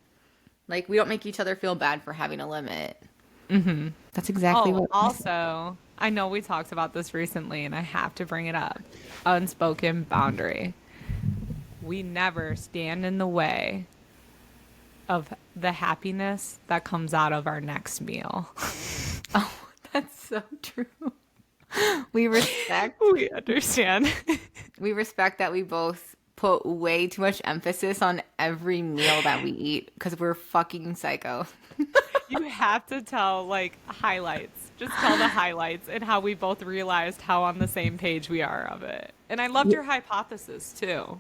like we don't make each other feel bad for having a limit. That's exactly Oh, what also, I know we talked about this recently, and I have to bring it up. Unspoken boundary. We never stand in the way of the happiness that comes out of our next meal. Oh, that's so true. We respect We understand. we respect that we both put way too much emphasis on every meal that we eat because we're fucking psycho. You have to tell like highlights. Just tell the highlights and how we both realized how on the same page we are of it. And I loved your hypothesis too.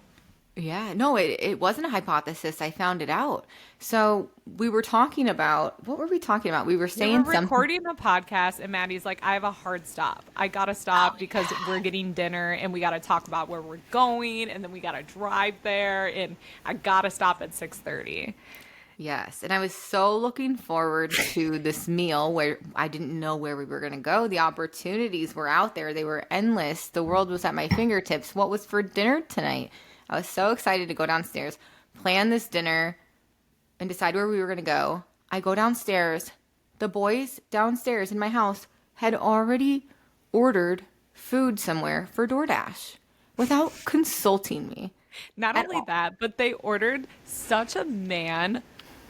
Yeah, no, it wasn't a hypothesis. I found it out. So we were talking about, what were we talking about? We were We saying were something. recording a podcast and Maddie's like, I have a hard stop. I gotta stop because we're getting dinner and we gotta talk about where we're going and then we gotta drive there and I gotta stop at 6:30. Yes, and I was so looking forward to this meal where I didn't know where we were going to go. The opportunities were out there. They were endless. The world was at my fingertips. What was for dinner tonight? I was so excited to go downstairs, plan this dinner, and decide where we were going to go. I go downstairs. The boys downstairs in my house had already ordered food somewhere for DoorDash without consulting me. Not At only all. that, but they ordered such a man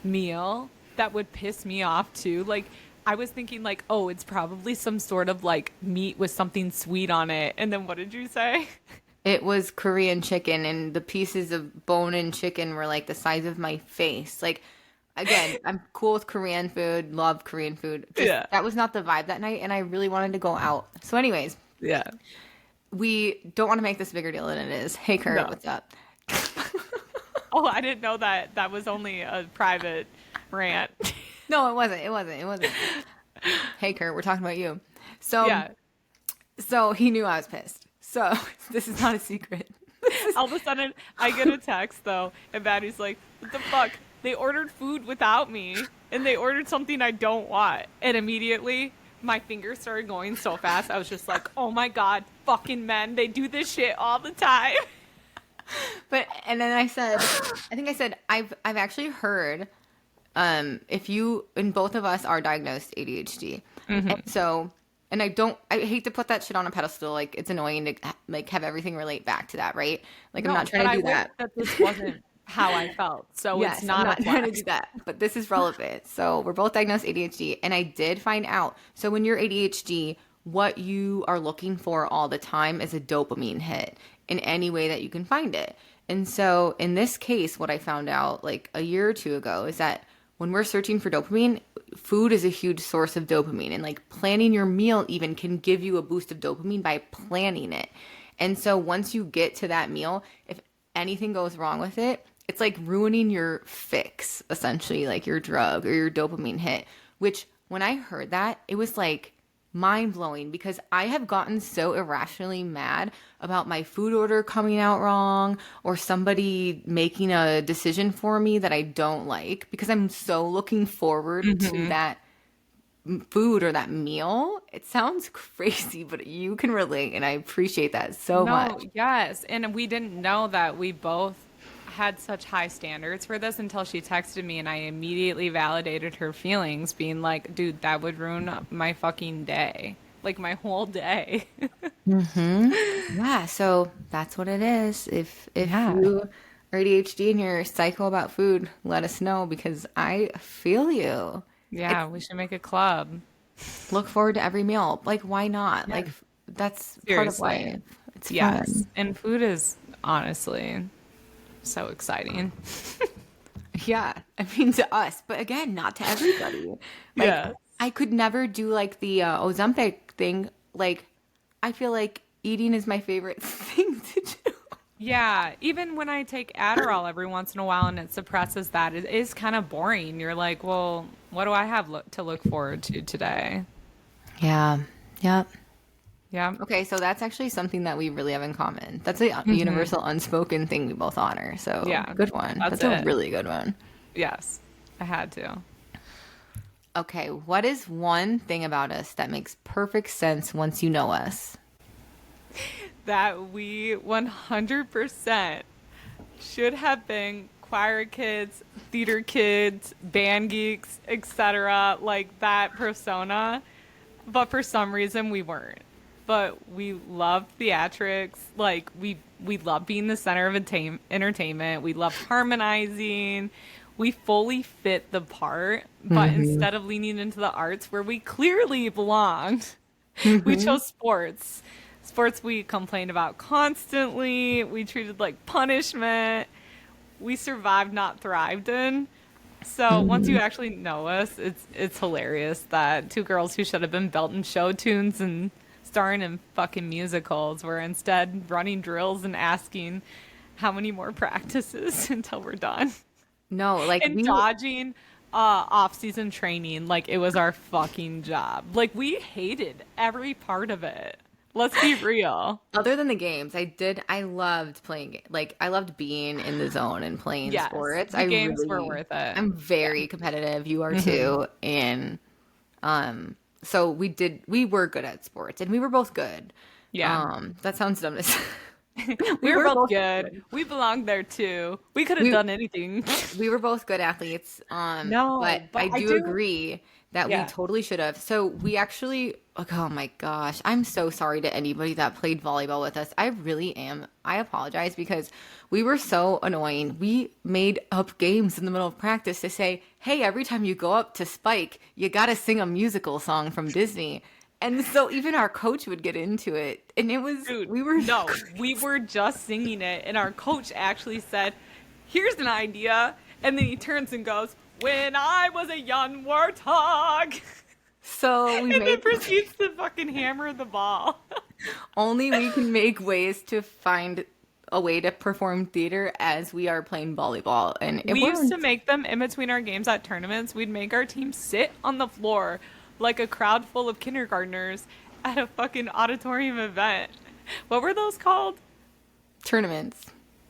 meal that would piss me off too. Like I was thinking like, oh, it's probably some sort of like meat with something sweet on it. And then what did you say? It was Korean chicken, and the pieces of bone-in chicken were like the size of my face. Like, again, I'm cool with Korean food, love Korean food. Just, Yeah. that was not the vibe that night, and I really wanted to go out. So, anyways, Yeah. we don't want to make this a bigger deal than it is. Hey, Kurt, No. what's up? Oh, I didn't know that that was only a private rant. No, it wasn't. It wasn't. It wasn't. Hey, Kurt, we're talking about you. So, Yeah. so he knew I was pissed. So, this is not a secret. All of a sudden, I get a text though, and Maddie's like, "What the fuck? They ordered food without me, and they ordered something I don't want." And immediately, my fingers started going so fast. I was just like, "Oh my god, fucking men! They do this shit all the time." But and then I said, I think I said I've actually heard if you and both of us are diagnosed ADHD, and so and I hate to put that shit on a pedestal. Like it's annoying to like have everything relate back to that, right? Like I'm not trying but to do I that. wish that this wasn't how I felt. So Yes, it's not I'm a not trying to flex. do that, but this is relevant. So we're both diagnosed ADHD, and I did find out. So when you're ADHD, what you are looking for all the time is a dopamine hit in any way that you can find it. And so in this case, what I found out like a year or two ago is that when we're searching for dopamine, food is a huge source of dopamine, and like planning your meal even can give you a boost of dopamine by planning it. And so once you get to that meal, if anything goes wrong with it, it's like ruining your fix, essentially, like your drug or your dopamine hit, which when I heard that, it was like mind blowing because I have gotten so irrationally mad about my food order coming out wrong or somebody making a decision for me that I don't like because I'm so looking forward to that food or that meal. It sounds crazy, but you can relate, and I appreciate that so much. Yes. And we didn't know that we both had such high standards for this until she texted me, and I immediately validated her feelings, being like, dude, that would ruin my fucking day. Like my whole day. Yeah, so that's what it is. If Yeah. you are ADHD and you're psycho about food, let us know because I feel you. Yeah, we should make a club. Look forward to every meal. Like, why not? Like, that's part of Seriously. life. It's Yes. fun. And food is honestly so exciting. Yeah, I mean to us, but again, not to everybody. Like, Yeah. I could never do like the Ozempic thing. Like, I feel like eating is my favorite thing to do. Yeah, even when I take Adderall every once in a while and it suppresses that, it is kind of boring. You're like, well, what do I have to look forward to today? Yeah. Yep. Yeah. Okay, so that's actually something that we really have in common. That's a universal unspoken thing we both honor. So Yeah, good one. that's That's a it. really good one. Yes, I had to. Okay, what is one thing about us that makes perfect sense once you know us? That we 100% should have been choir kids, theater kids, band geeks, etc. Like that persona. But for some reason we weren't. But we loved theatrics. Like we love being the center of entertainment. We love harmonizing. We fully fit the part, but Hmm. instead of leaning into the arts where we clearly belonged, we Hmm. chose sports. Sports we complained about constantly. We treated like punishment. We survived, not thrived in. So once you Hmm. actually know us, it's hilarious that two girls who should have been belting show tunes and starring in fucking musicals were instead running drills and asking how many more practices until we're done No, like and dodging off-season training like it was our fucking job. Like we hated every part of it. Let's be real. other than the games, I loved playing, like, I loved being in the zone and playing Yes, sports. the games were worth it. I'm Yeah. very competitive. You are too. And so we were good at sports and we were both good. Yeah. That sounds dumb to say. We We were were both both good. good. We belonged there too. We could have We done anything. we were both good athletes. But No, but I I do do. agree that we Yeah. totally should have. So we actually, oh my gosh, I'm so sorry to anybody that played volleyball with us. I really am. I apologize because we were so annoying. We made up games in the middle of practice to say, hey, every time you go up to spike, you got to sing a musical song from Disney. And so even our coach would get into it. And it was, Dude, we were no, we crazy. were just singing it, and our coach actually said, "Here's an idea," and then he turns and goes, "When I was a young warthog," So we and then made proceeds to fucking hammer the ball. only we can make ways to find a way to perform theater as we are playing volleyball. And it We used to wasn't, make them in between our games at tournaments. We'd make our team sit on the floor like a crowd full of kindergartners at a fucking auditorium event. What were those called? tournaments,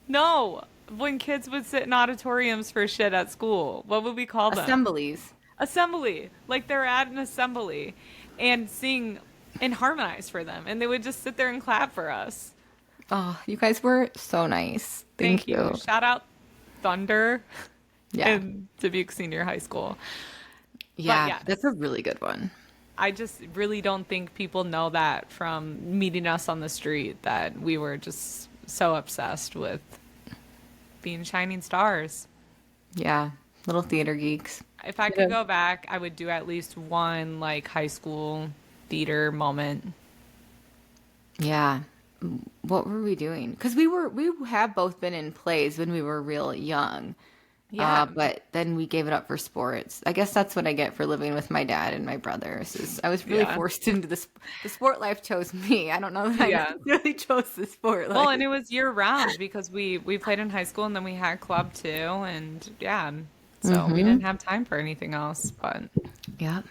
No, when kids would sit in auditoriums for shit at school. What would we call them? assemblies. Assembly. Like they're at an assembly and sing and harmonize for them. And they would just sit there and clap for us. Oh, you guys were so nice. Thank Thank you. you. Shout out Thunder Yeah. in Dubuque Senior High School. But Yeah, yes, that's a really good one. I just really don't think people know that from meeting us on the street that we were just so obsessed with being shining stars. Yeah, little theater geeks. If I Yeah. could go back, I would do at least one like high school theater moment. Yeah. What were we doing? Because we have both been in plays when we were real young. Yeah. But then we gave it up for sports. I guess that's what I get for living with my dad and my brothers. Is I was really Yeah. forced into this. The sport life chose me. I don't know that I Yeah. necessarily chose the sport Well, life. and it was year round because we played in high school and then we had club too, and yeah, so we didn't have time for anything else. But Yeah,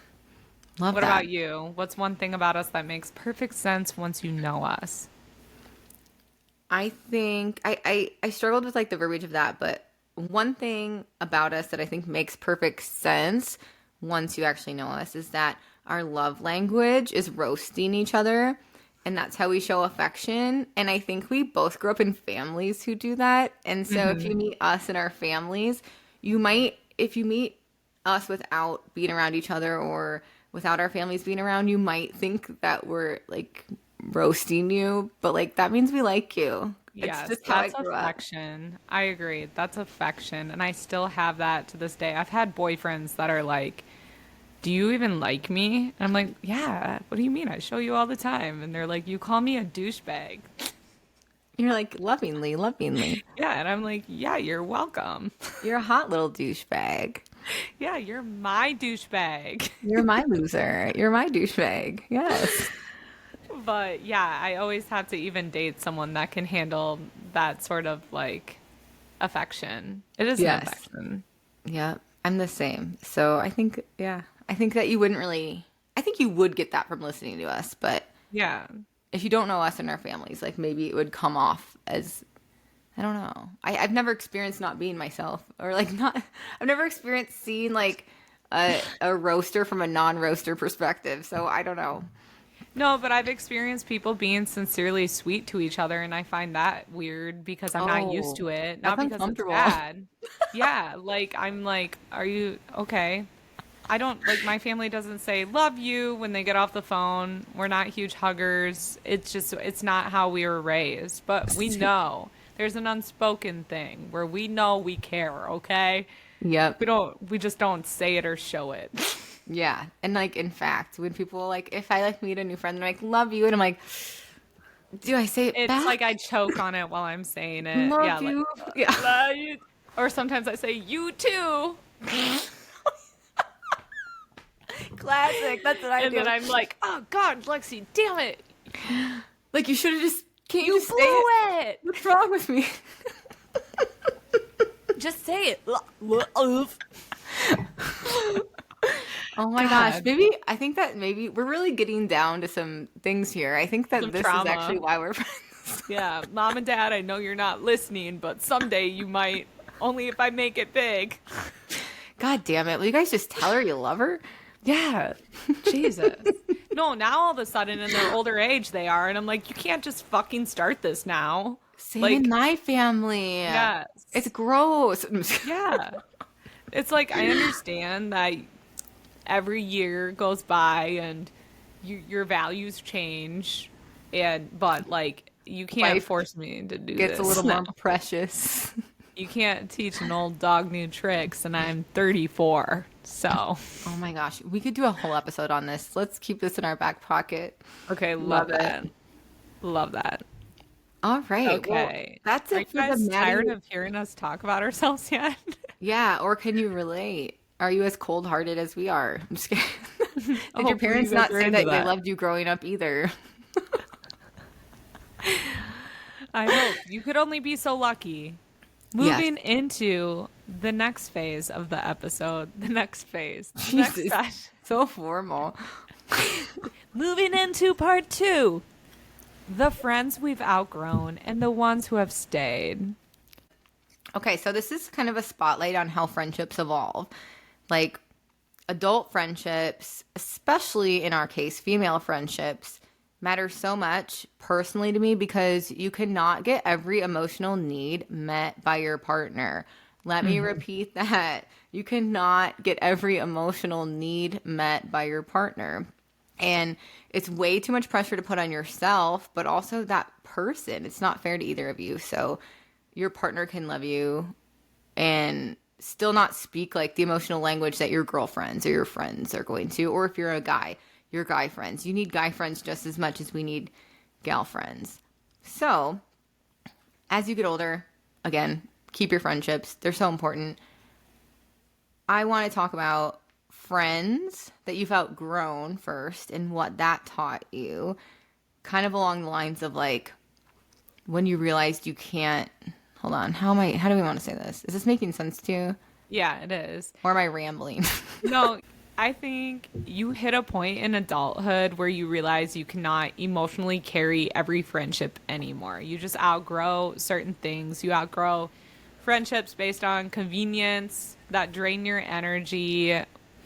love what that. about you? What's one thing about us that makes perfect sense once you know us? I think I struggled with like the verbiage of that, but one thing about us that I think makes perfect sense once you actually know us is that our love language is roasting each other, and that's how we show affection. And I think we both grew up in families who do that. And so if you meet us in our families, you might, if you meet us without being around each other or without our families being around, you might think that we're like roasting you, but like that means we like you. It's Yes, just how I that's grew up. affection. I agree. That's affection. And I still have that to this day. I've had boyfriends that are like, "Do you even like me?" And I'm like, "Yeah, what do you mean? I show you all the time." And they're like, "You call me a douchebag." You're like lovingly, lovingly. Yeah, and I'm like, "Yeah, you're welcome." You're a hot little douchebag. Yeah, you're my douchebag. You're my loser. You're my douchebag. Yes. But yeah, I always have to even date someone that can handle that sort of like affection. It is an Yes. affection. Yeah, I'm the same. So I think, yeah, I think that you wouldn't really, I think you would get that from listening to us, but Yeah. if you don't know us and our families, like maybe it would come off as, I don't know. I've never experienced not being myself or like not, I've never experienced seeing like a roaster from a non-roaster perspective. So I don't know. No, but I've experienced people being sincerely sweet to each other, and I find that weird because I'm not used Oh, to it. that's Not because it's uncomfortable. bad. Yeah, like I'm like, are you okay? I don't like my family doesn't say love you when they get off the phone. We're not huge huggers. It's just it's not how we were raised. But we know there's an unspoken thing where we know we care, okay? Yep. We just don't say it or show it. Yeah. And like, in fact, when people like, if I like meet a new friend, they're like, love you. And I'm like, do I say it It's like I back? choke on it while I'm saying it. Yeah, Love like you. Yeah. love you. Or sometimes I say you too. Classic. That's what I And then do. I'm like, "Oh god, Lexie, damn it. Like, you should have just, can't you You just say it? blew it. What's wrong with me? Just say it." Oh my gosh. God, Maybe, I think that maybe we're really getting down to some things here. I think that some this is actually trauma. why we're friends. Yeah, mom and dad, I know you're not listening, but someday you might. Only if I make it big. God damn it. Will you guys just tell her you love her? Yeah. Jesus. No, now all of a sudden in their older age they are, and I'm like, you can't just fucking start this now. Same in Like, my family. yes. It's gross. Yeah. It's like I understand that every year goes by and your values change, and but like you can't Life force me to do gets a this little now. more precious. You can't teach an old dog new tricks, and I'm 34. So, Oh my gosh. We could do a whole episode on this. Let's keep this in our back pocket. okay, love Love it. that. Love that. All right. Well, Okay. that's Are you it for the guys tired Maddie. of hearing us talk about ourselves yet? Yeah. Or can you relate? Are you as cold hearted as we are? I'm just kidding. Did your Hopefully you parents guys not are say into that they that. loved you growing up either? I hope. You could only be so lucky. Yes. Moving into the next phase of the episode, the next phase, the next Jesus. session. So formal. Moving into part 2, the friends we've outgrown and the ones who have stayed. Okay, so this is kind of a spotlight on how friendships evolve. Like, adult friendships, especially in our case, female friendships, matter so much personally to me because you cannot get every emotional need met by your partner. Let me repeat that. You cannot get every emotional need met by your partner. And it's way too much pressure to put on yourself, but also that person. It's not fair to either of you. So your partner can love you and still not speak like the emotional language that your girlfriends or your friends are going to. Or if you're a guy, your guy friends. You need guy friends just as much as we need gal friends. So as you get older, again, keep your friendships. They're so important. I want to talk about friends that you've outgrown first and what that taught you. Kind of along the lines of like when you realized you can't. Hold on. How do we want to say this? Is this making sense to you? Yeah, it is. Or am I rambling? No, I think you hit a point in adulthood where you realize you cannot emotionally carry every friendship anymore. You just outgrow certain things. You outgrow friendships based on convenience that drain your energy,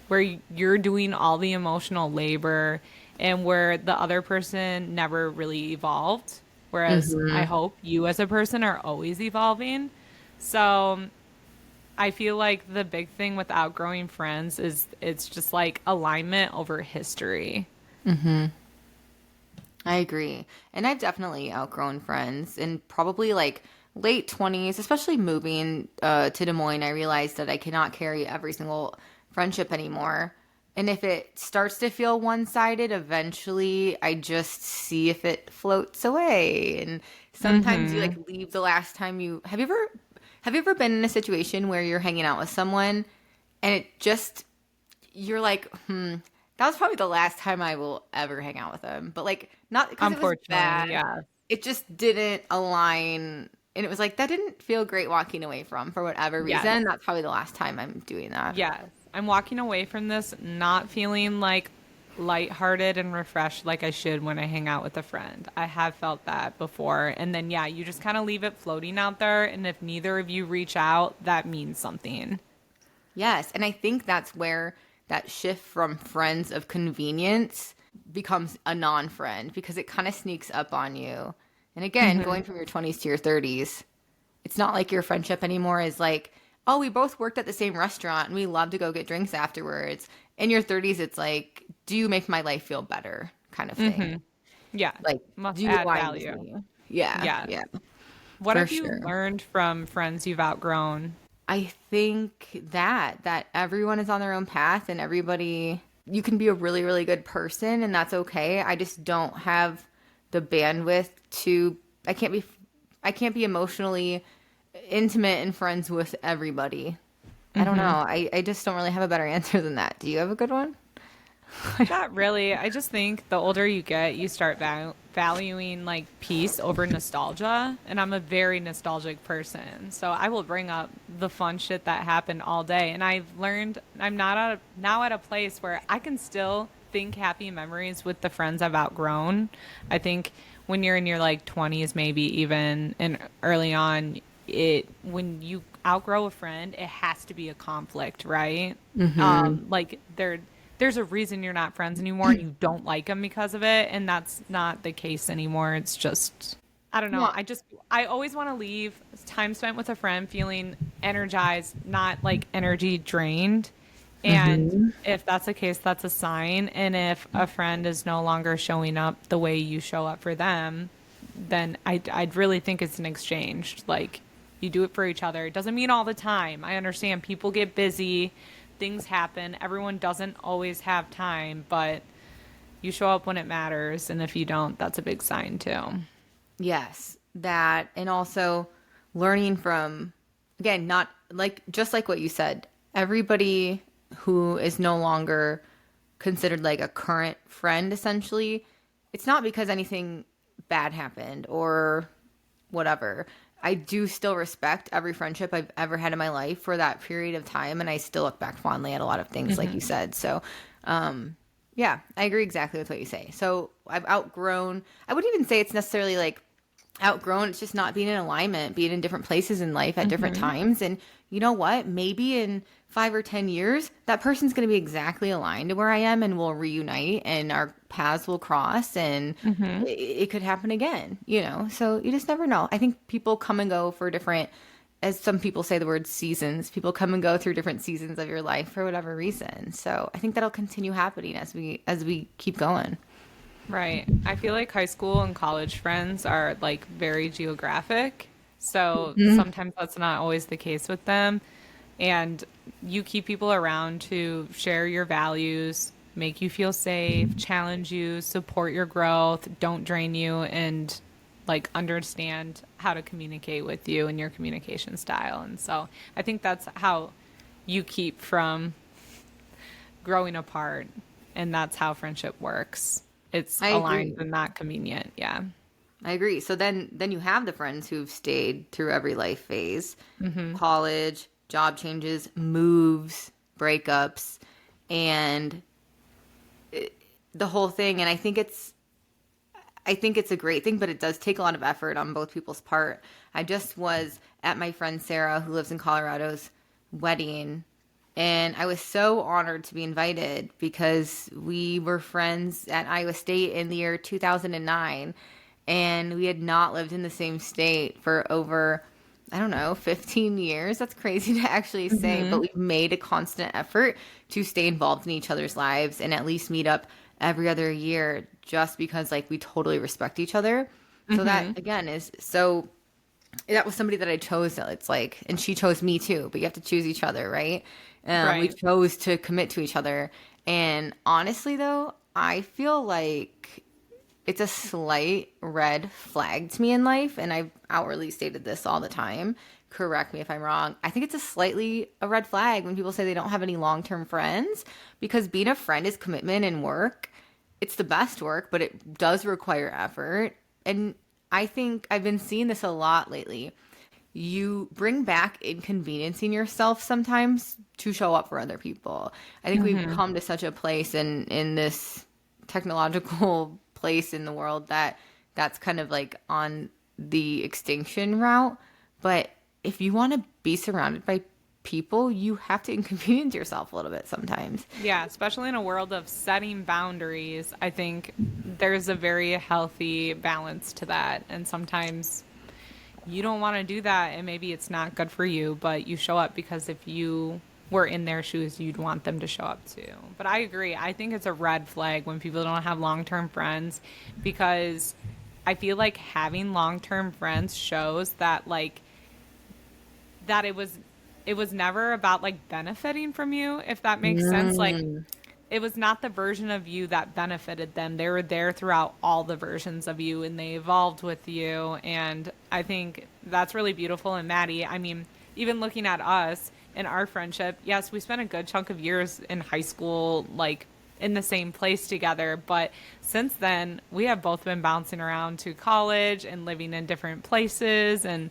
where you're doing all the emotional labor and where the other person never really evolved. Whereas I hope you as a person are always evolving. So I feel like the big thing with outgrowing friends is it's just like alignment over history. I agree. And I've definitely outgrown friends and probably like late 20s, especially moving to Des Moines. I realized that I cannot carry every single friendship anymore. And if it starts to feel one-sided, eventually I just see if it floats away. And sometimes you like leave the last time you have you ever been in a situation where you're hanging out with someone and it just you're like, that was probably the last time I will ever hang out with him. But like, not because it was Unfortunately, bad. yeah. It just didn't align. And it was like, that didn't feel great walking away from for whatever Yes. reason. That's probably the last time I'm doing that. Yes. I'm walking away from this not feeling like lighthearted and refreshed like I should when I hang out with a friend. I have felt that before. And then, yeah, you just kind of leave it floating out there. And if neither of you reach out, that means something. Yes. And I think that's where that shift from friends of convenience becomes a non friend because it kind of sneaks up on you. And again, going from your 20s to your 30s, it's not like your friendship anymore is like, oh, we both worked at the same restaurant and we love to go get drinks afterwards. In your 30s, it's like, do you make my life feel better kind of thing? Yeah. Like, Must do you add wise value. me? Yeah. Yeah. Yeah. What For have you sure. learned from friends you've outgrown? I think that everyone is on their own path and everybody, you can be a really, really good person and that's okay. I just don't have the bandwidth to, I can't be emotionally intimate and friends with everybody. I don't know. I just don't really have a better answer than that. Do you have a good one? Not really. I just think the older you get, you start valuing like peace over nostalgia. And I'm a very nostalgic person. So I will bring up the fun shit that happened all day. And I've learned I'm not now at a place where I can still think happy memories with the friends I've outgrown. I think when you're in your like 20s, maybe even and early on, when you outgrow a friend, it has to be a conflict, right? Like there's a reason you're not friends anymore and you don't like them because of it, and that's not the case anymore. It's just I don't know. Yeah. I always want to leave time spent with a friend feeling energized, not like energy drained. And if that's the case, that's a sign. And if a friend is no longer showing up the way you show up for them, then I'd really think it's an exchange. Like you do it for each other. It doesn't mean all the time. I understand people get busy, things happen. Everyone doesn't always have time, but you show up when it matters. And if you don't, that's a big sign too. Yes, that, and also learning from, again, not like, just like what you said, everybody who is no longer considered like a current friend, essentially, it's not because anything bad happened or whatever. I do still respect every friendship I've ever had in my life for that period of time, and I still look back fondly at a lot of things, like you said. So, yeah, I agree exactly with what you say. So I've outgrown, I wouldn't even say it's necessarily like outgrown, it's just not being in alignment, being in different places in life at different times. And you know what? Maybe in 5 or 10 years, that person's going to be exactly aligned to where I am and we'll reunite and our paths will cross and it could happen again, you know? So you just never know. I think people come and go for different, as some people say the word seasons, people come and go through different seasons of your life for whatever reason. So I think that'll continue happening as we keep going. Right. I feel like high school and college friends are like very geographic. So sometimes that's not always the case with them. And you keep people around to share your values, make you feel safe, challenge you, support your growth, don't drain you, and like understand how to communicate with you and your communication style. And so I think that's how you keep from growing apart. And that's how friendship works. It's I aligned agree. and not convenient. Yeah. I agree. So then you have the friends who've stayed through every life phase, college, job changes, moves, breakups, and the whole thing. And I think it's a great thing, but it does take a lot of effort on both people's part. I just was at my friend Sarah, who lives in Colorado's, wedding, and I was so honored to be invited because we were friends at Iowa State in the year 2009, and we had not lived in the same state for over, I don't know, 15 years. That's crazy to actually say, but we've made a constant effort to stay involved in each other's lives and at least meet up every other year just because like we totally respect each other. So that again is so, that was somebody that I chose. It's like, and she chose me too, but you have to choose each other, right? We Right. chose to commit to each other. And honestly though, I feel like it's a slight red flag to me in life, and I've outwardly stated this all the time. Correct me if I'm wrong. I think it's a red flag when people say they don't have any long-term friends, because being a friend is commitment and work. It's the best work, but it does require effort. And I think I've been seeing this a lot lately. You bring back inconveniencing yourself sometimes to show up for other people. I think we've come to such a place in this technological place in the world that that's kind of like on the extinction route. But if you want to be surrounded by people, you have to inconvenience yourself a little bit sometimes. Yeah, especially in a world of setting boundaries, I think there's a very healthy balance to that. And sometimes you don't want to do that, and maybe it's not good for you, but you show up because if you were in their shoes, you'd want them to show up too. But I agree. I think it's a red flag when people don't have long-term friends, because I feel like having long-term friends shows that that it was never about like benefiting from you, if that makes sense. Like, it was not the version of you that benefited them. They were there throughout all the versions of you, and they evolved with you. And I think that's really beautiful. And Maddie, I mean, even looking at us and our friendship, yes, we spent a good chunk of years in high school, like in the same place together. But since then, we have both been bouncing around to college and living in different places, and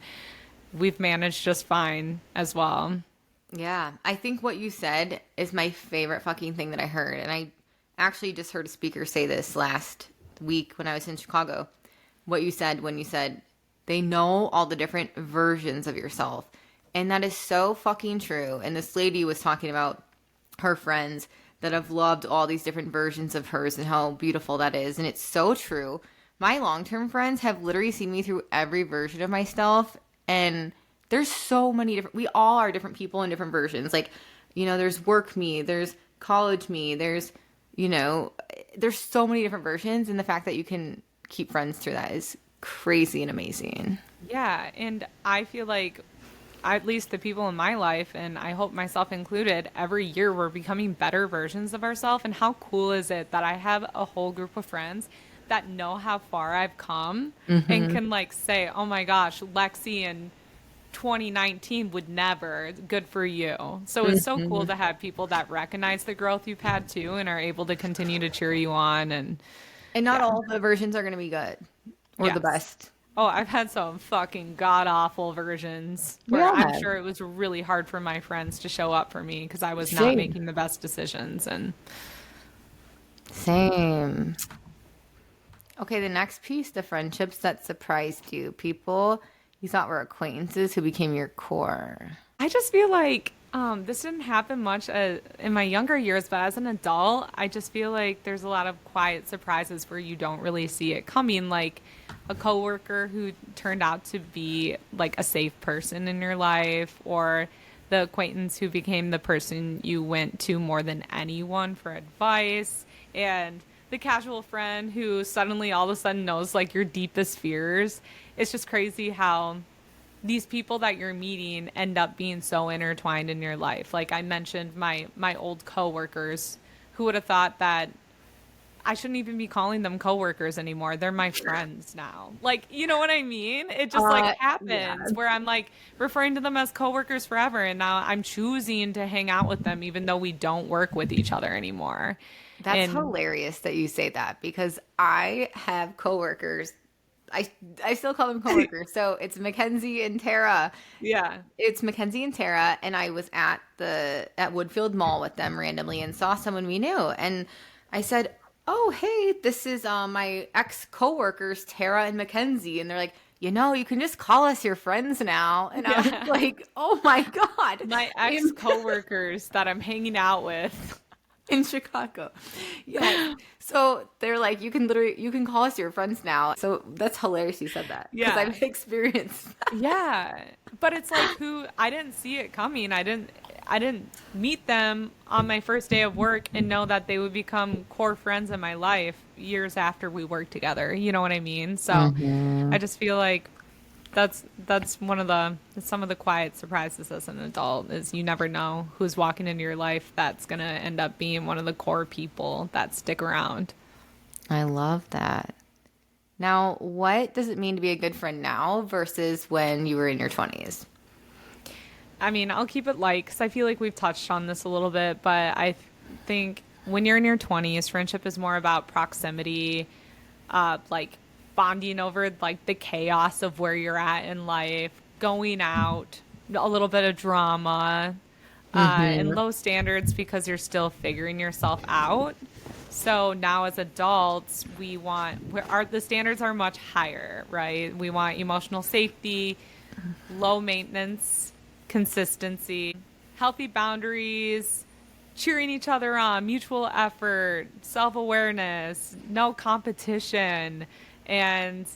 we've managed just fine as well. Yeah, I think what you said is my favorite fucking thing that I heard. And I actually just heard a speaker say this last week when I was in Chicago. What you said when you said, they know all the different versions of yourself. And that is so fucking true. And this lady was talking about her friends that have loved all these different versions of hers and how beautiful that is. And it's so true. My long-term friends have literally seen me through every version of myself. And there's so many different, we all are different people in different versions. Like, there's work me, there's college me, there's so many different versions. And the fact that you can keep friends through that is crazy and amazing. Yeah. And I feel like, at least the people in my life, and I hope myself included, every year we're becoming better versions of ourselves. And how cool is it that I have a whole group of friends that know how far I've come and can like say, oh my gosh, Lexie in 2019 would never. Good for you. So it's so cool to have people that recognize the growth you've had too and are able to continue to cheer you on. And not all the versions are going to be good or the best. Oh, I've had some fucking god-awful versions where I'm sure it was really hard for my friends to show up for me because I was not making the best decisions. And Same. Okay, the next piece, the friendships that surprised you. People you thought were acquaintances who became your core. I just feel like this didn't happen much in my younger years, but as an adult, I just feel like there's a lot of quiet surprises where you don't really see it coming, like a coworker who turned out to be like a safe person in your life, or the acquaintance who became the person you went to more than anyone for advice, and the casual friend who suddenly all of a sudden knows like your deepest fears. It's just crazy how these people that you're meeting end up being so intertwined in your life. Like I mentioned, my old coworkers, who would have thought that I shouldn't even be calling them coworkers anymore. They're my friends now. Like, you know what I mean? It just happens where I'm like referring to them as coworkers forever. And now I'm choosing to hang out with them, even though we don't work with each other anymore. That's hilarious that you say that, because I have coworkers. I still call them coworkers. So it's Mackenzie and Tara. Yeah. It's Mackenzie and Tara, and I was at Woodfield Mall with them randomly and saw someone we knew. And I said, "Oh, hey, this is my ex-coworkers, Tara and Mackenzie." And they're like, "You can just call us your friends now." And I was like, "Oh my God." My ex-coworkers that I'm hanging out with. In Chicago. Yeah. So they're like, you can call us your friends now. So that's hilarious you said that. Yeah. Because I've experienced that. Yeah. But it's like I didn't see it coming. I didn't meet them on my first day of work and know that they would become core friends in my life years after we worked together. You know what I mean? So I just feel like that's some of the quiet surprises as an adult, is you never know who's walking into your life that's going to end up being one of the core people that stick around. I love that. Now, what does it mean to be a good friend now versus when you were in your 20s? I mean, I'll keep it light because I feel like we've touched on this a little bit, but I think when you're in your 20s, friendship is more about proximity, like bonding over like the chaos of where you're at in life, going out, a little bit of drama, and Mm-hmm. low standards because you're still figuring yourself out. So now as adults, the standards are much higher, right? We want emotional safety, low maintenance, consistency, healthy boundaries, cheering each other on, mutual effort, self awareness, no competition, and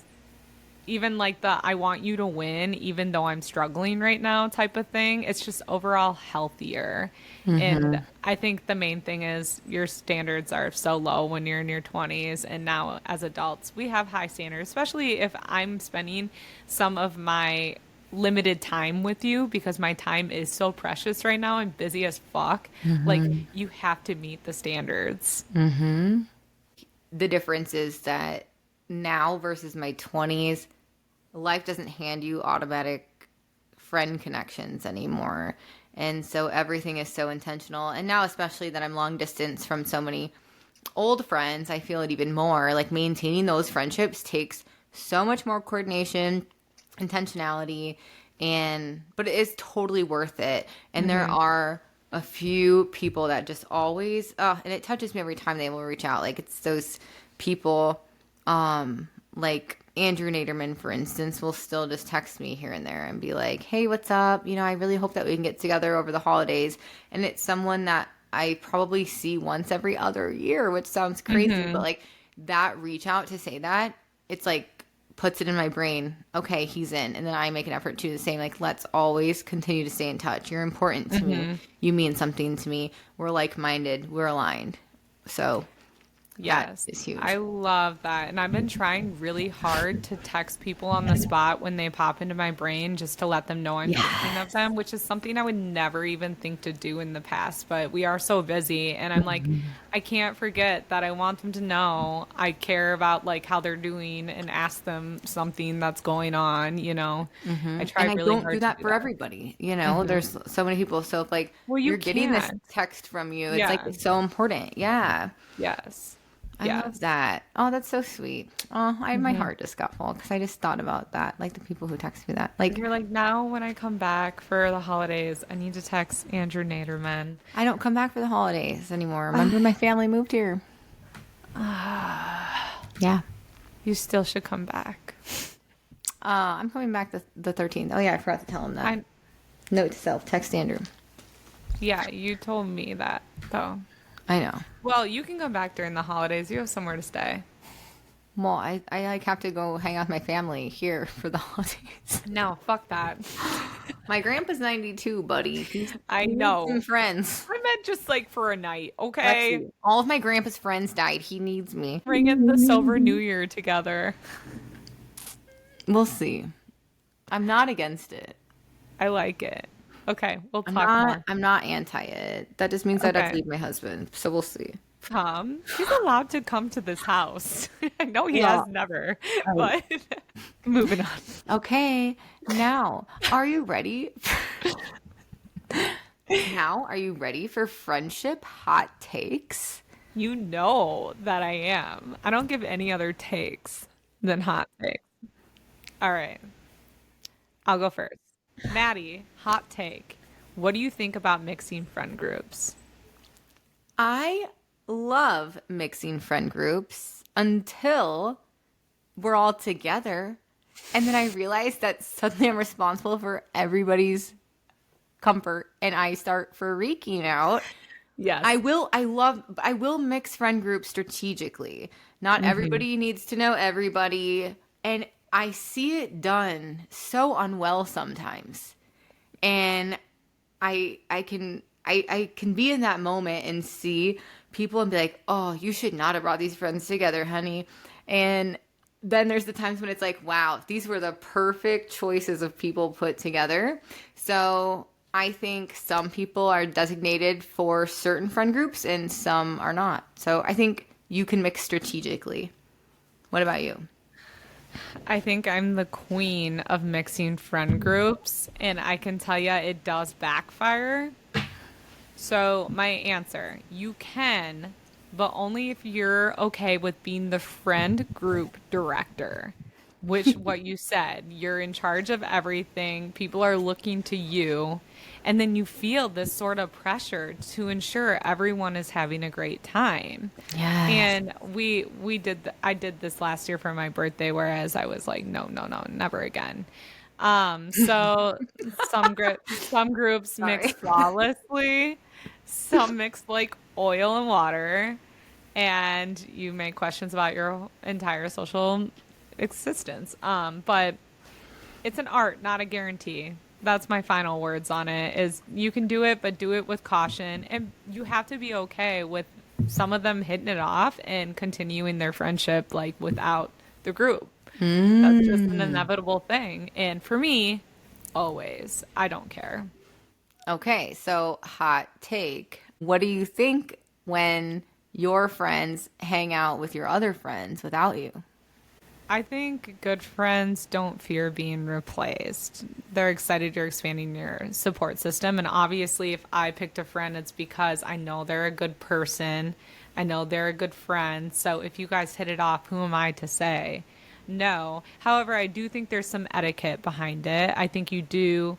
even like the I want you to win, even though I'm struggling right now type of thing. It's just overall healthier. And Mm-hmm. I think the main thing is your standards are so low when you're in your 20s. And now as adults, we have high standards, especially if I'm spending some of my limited time with you because my time is so precious right now. I'm busy as fuck. Like, Mm-hmm. you have to meet the standards. Mm-hmm. The difference is that now versus my 20s, life doesn't hand you automatic friend connections anymore. And so everything is so intentional. And now, especially that I'm long distance from so many old friends, I feel it even more. Like maintaining those friendships takes so much more coordination, intentionality, but it is totally worth it. And there Hmm. are a few people that just always, and it touches me every time they will reach out. Like it's those people, like Andrew Naderman, for instance, will still just text me here and there and be like, "Hey, what's up? I really hope that we can get together over the holidays." And it's someone that I probably see once every other year, which sounds crazy, but Hmm. like that reach out to say that, it's like puts it in my brain. Okay, he's in, and then I make an effort to do the same. Like, let's always continue to stay in touch. You're important to me. Hmm. You mean something to me. We're like minded. We're aligned. So that Yes, is huge. I love that. And I've been trying really hard to text people on the spot when they pop into my brain just to let them know I'm thinking of Yes. them, which is something I would never even think to do in the past. But we are so busy. And I'm like, I can't forget that I want them to know I care about like how they're doing and ask them something that's going on. I try And I really don't do hard to that do for that. everybody. Hmm. There's so many people. So if like Well, you you're getting this can't. text from you, it's like Yeah. it's so important. Yeah. Yes. I love Yes. that. Oh, that's so sweet. Oh, my heart just got full because I just thought about that. Like the people who text me that. And Like you're like, now when I come back for the holidays, I need to text Andrew Naderman. I don't come back for the holidays anymore. Remember my family moved here. Yeah. You still should come back. I'm coming back the 13th. Oh yeah, I forgot to tell him that. I Note to self, text Andrew. Yeah, you told me that though. I know. Well, you can come back during the holidays. You have somewhere to stay. Well, I like have to go hang out with my family here for the holidays. No, fuck that. My grandpa's 92, buddy. I He needs some know. friends. I meant just like for a night, okay? Lexie, all of my grandpa's friends died. He needs me. Bring in the Silver New Year together. We'll see. I'm not against it. I like it. Okay, we'll I'm talk not more. I'm not anti it. That just means I'd have to Okay. leave my husband. So we'll see. Come. He's allowed to come to this house. I know he Yeah. has never, Right. but moving on. Okay. Now, are you ready? Now, are you ready for friendship hot takes? You know that I am. I don't give any other takes than hot takes. All right, I'll go first. Maddie, hot take. What do you think about mixing friend groups? I love mixing friend groups until we're all together. And then I realize that suddenly I'm responsible for everybody's comfort and I start freaking out. Yes. I will mix friend groups strategically. Not Hmm. everybody needs to know everybody. And I see it done so unwell sometimes. And I can be in that moment and see people and be like, "Oh, you should not have brought these friends together, honey." And then there's the times when it's like, "Wow, these were the perfect choices of people put together." So, I think some people are designated for certain friend groups and some are not. So, I think you can mix strategically. What about you? I think I'm the queen of mixing friend groups, and I can tell you it does backfire. So, my answer, you can, but only if you're okay with being the friend group director, which what you said, you're in charge of everything. People are looking to you, and then you feel this sort of pressure to ensure everyone is having a great time. Yes. And I did this last year for my birthday, whereas I was like, no, no, no, never again. So some groups mix Sorry. flawlessly, some mix like oil and water, and you make questions about your entire social existence. But it's an art, not a guarantee. That's my final words on it is you can do it, but do it with caution. And you have to be okay with some of them hitting it off and continuing their friendship like without the group. That's just an inevitable thing. And for me, always, I don't care. Okay, so hot take. What do you think when your friends hang out with your other friends without you? I think good friends don't fear being replaced. They're excited you're expanding your support system. And obviously, if I picked a friend, it's because I know they're a good person. I know they're a good friend. So if you guys hit it off, who am I to say no? However, I do think there's some etiquette behind it. I think you do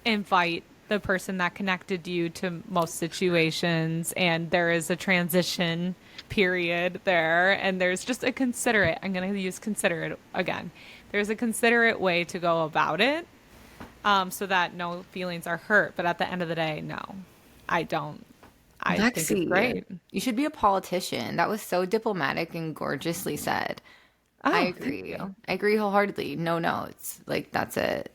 invite the person that connected you to most situations, and there is a transition period there, and there's just a considerate, I'm going to use considerate again, there's a considerate way to go about it, so that no feelings are hurt. But at the end of the day, no, I don't. I think it's Lexi, great. you should be a politician. That was so diplomatic and gorgeously said. I Oh, thank agree. you. I agree wholeheartedly. No notes. Like, that's it.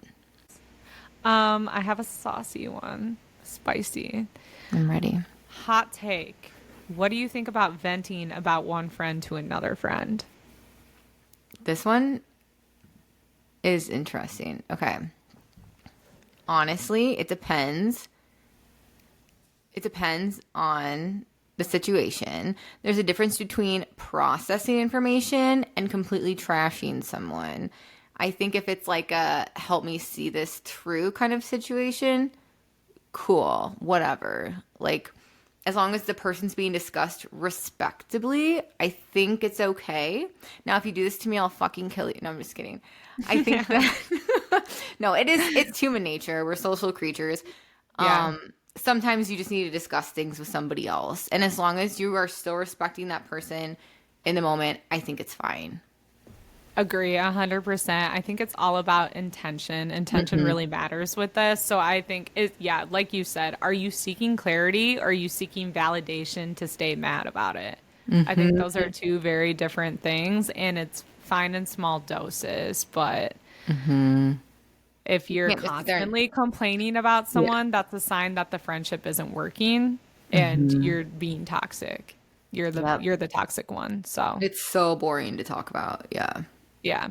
I have a saucy one, spicy. I'm ready. Hot take. What do you think about venting about one friend to another friend? This one is interesting. Okay. Honestly, it depends. It depends on the situation. There's a difference between processing information and completely trashing someone. I think if it's like a help me see this through kind of situation, cool, whatever. Like, as long as the person's being discussed respectably, I think it's okay. Now, if you do this to me, I'll fucking kill you. No, I'm just kidding. I think that, no, it's human nature. We're social creatures. Yeah. Sometimes you just need to discuss things with somebody else. And as long as you are still respecting that person in the moment, I think it's fine. Agree 100%. I think it's all about intention. Intention really matters with this. So I think yeah, like you said, are you seeking clarity or are you seeking validation to stay mad about it? I think those are two very different things, and it's fine in small doses, but if you're Can't just sit there and, constantly complaining about yeah. someone, that's a sign that the friendship isn't working and you're being toxic. Yep. You're the toxic one. So, It's so boring to talk about. Yeah. yeah.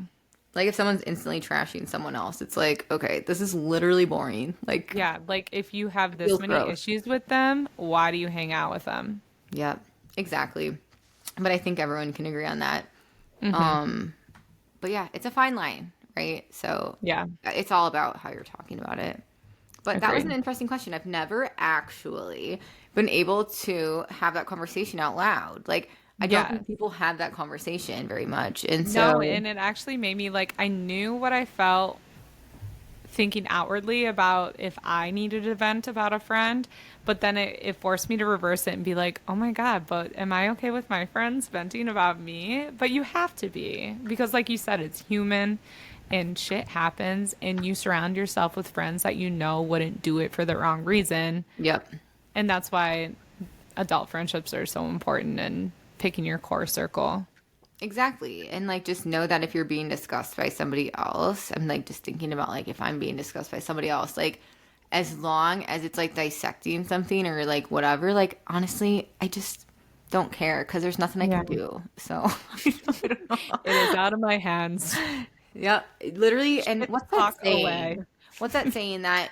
Like if someone's instantly trashing someone else, it's like, okay, this is literally boring. Like, Yeah, like if you have this feels many gross. issues with them, why do you hang out with them? Yep, exactly. But I think everyone can agree on that. But yeah, it's a fine line, right? So Yeah, it's all about how you're talking about it. But that was an agreed. interesting question. I've never actually been able to have that conversation out loud. Like, I don't Yeah. think people have that conversation very much. And No, so, and it actually made me like I knew what I felt thinking outwardly about if I needed to vent about a friend, but then it forced me to reverse it and be like, oh my God, but am I okay with my friends venting about me? But you have to be because, like you said, it's human and shit happens, and you surround yourself with friends that you know wouldn't do it for the wrong reason. yep. And that's why adult friendships are so important and picking your core circle. Exactly. And like just know that if you're being discussed by somebody else, I'm like just thinking about like if I'm being discussed by somebody else, like as long as it's like dissecting something or like whatever, like honestly, I just don't care because there's nothing I Yeah. can do. So I don't know. It is out of my hands. Yeah, literally. And Shit, what's that talk away. saying? What's that saying that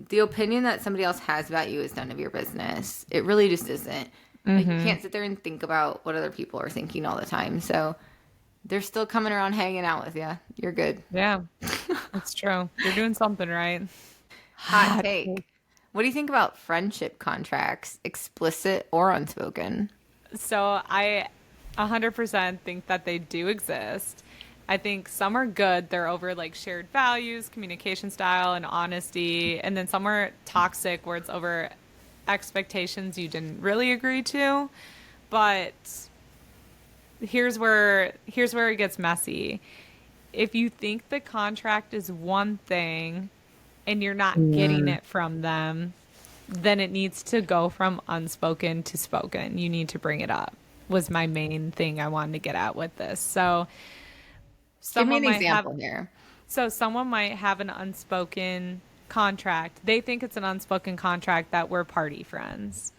the opinion that somebody else has about you is none of your business? It really just isn't. Like you can't sit there and think about what other people are thinking all the time. So They're still coming around hanging out with you. You're good. Yeah, it's true. You're doing something right. Hot Hot take. take. What do you think about friendship contracts, explicit or unspoken? So I 100% think that they do exist. I think some are good. They're over like shared values, communication style, and honesty. And then some are toxic where it's over expectations you didn't really agree to. But here's where it gets messy. If you think the contract is one thing and you're not getting Mm. it from them, then it needs to go from unspoken to spoken. You need to bring it up, was my main thing I wanted to get at with this. Give me Someone an might have example here. someone might have an unspoken contract. They think it's an unspoken contract that we're party friends,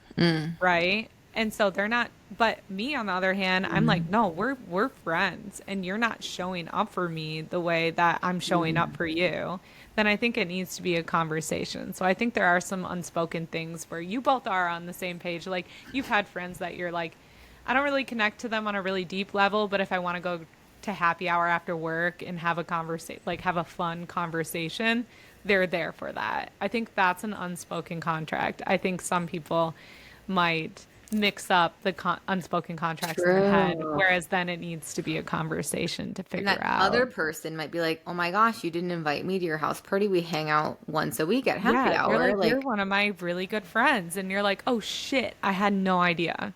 right? And so they're not, but me on the other hand, I'm like, no, we're friends and you're not showing up for me the way that I'm showing up for you. Then I think it needs to be a conversation. So I think there are some unspoken things where you both are on the same page. Like you've had friends that you're like, I don't really connect to them on a really deep level, but if I want to go to happy hour after work and have a conversation, like have a fun conversation, they're there for that. I think that's an unspoken contract. I think some people might mix up the unspoken contracts in their head, True. whereas then it needs to be a conversation to And figure that other out. person might be like, oh my gosh, you didn't invite me to your house party. We hang out once a week at happy Yeah, they're hour. like, you're Like, one of my really good friends. And you're like, oh shit, I had no idea.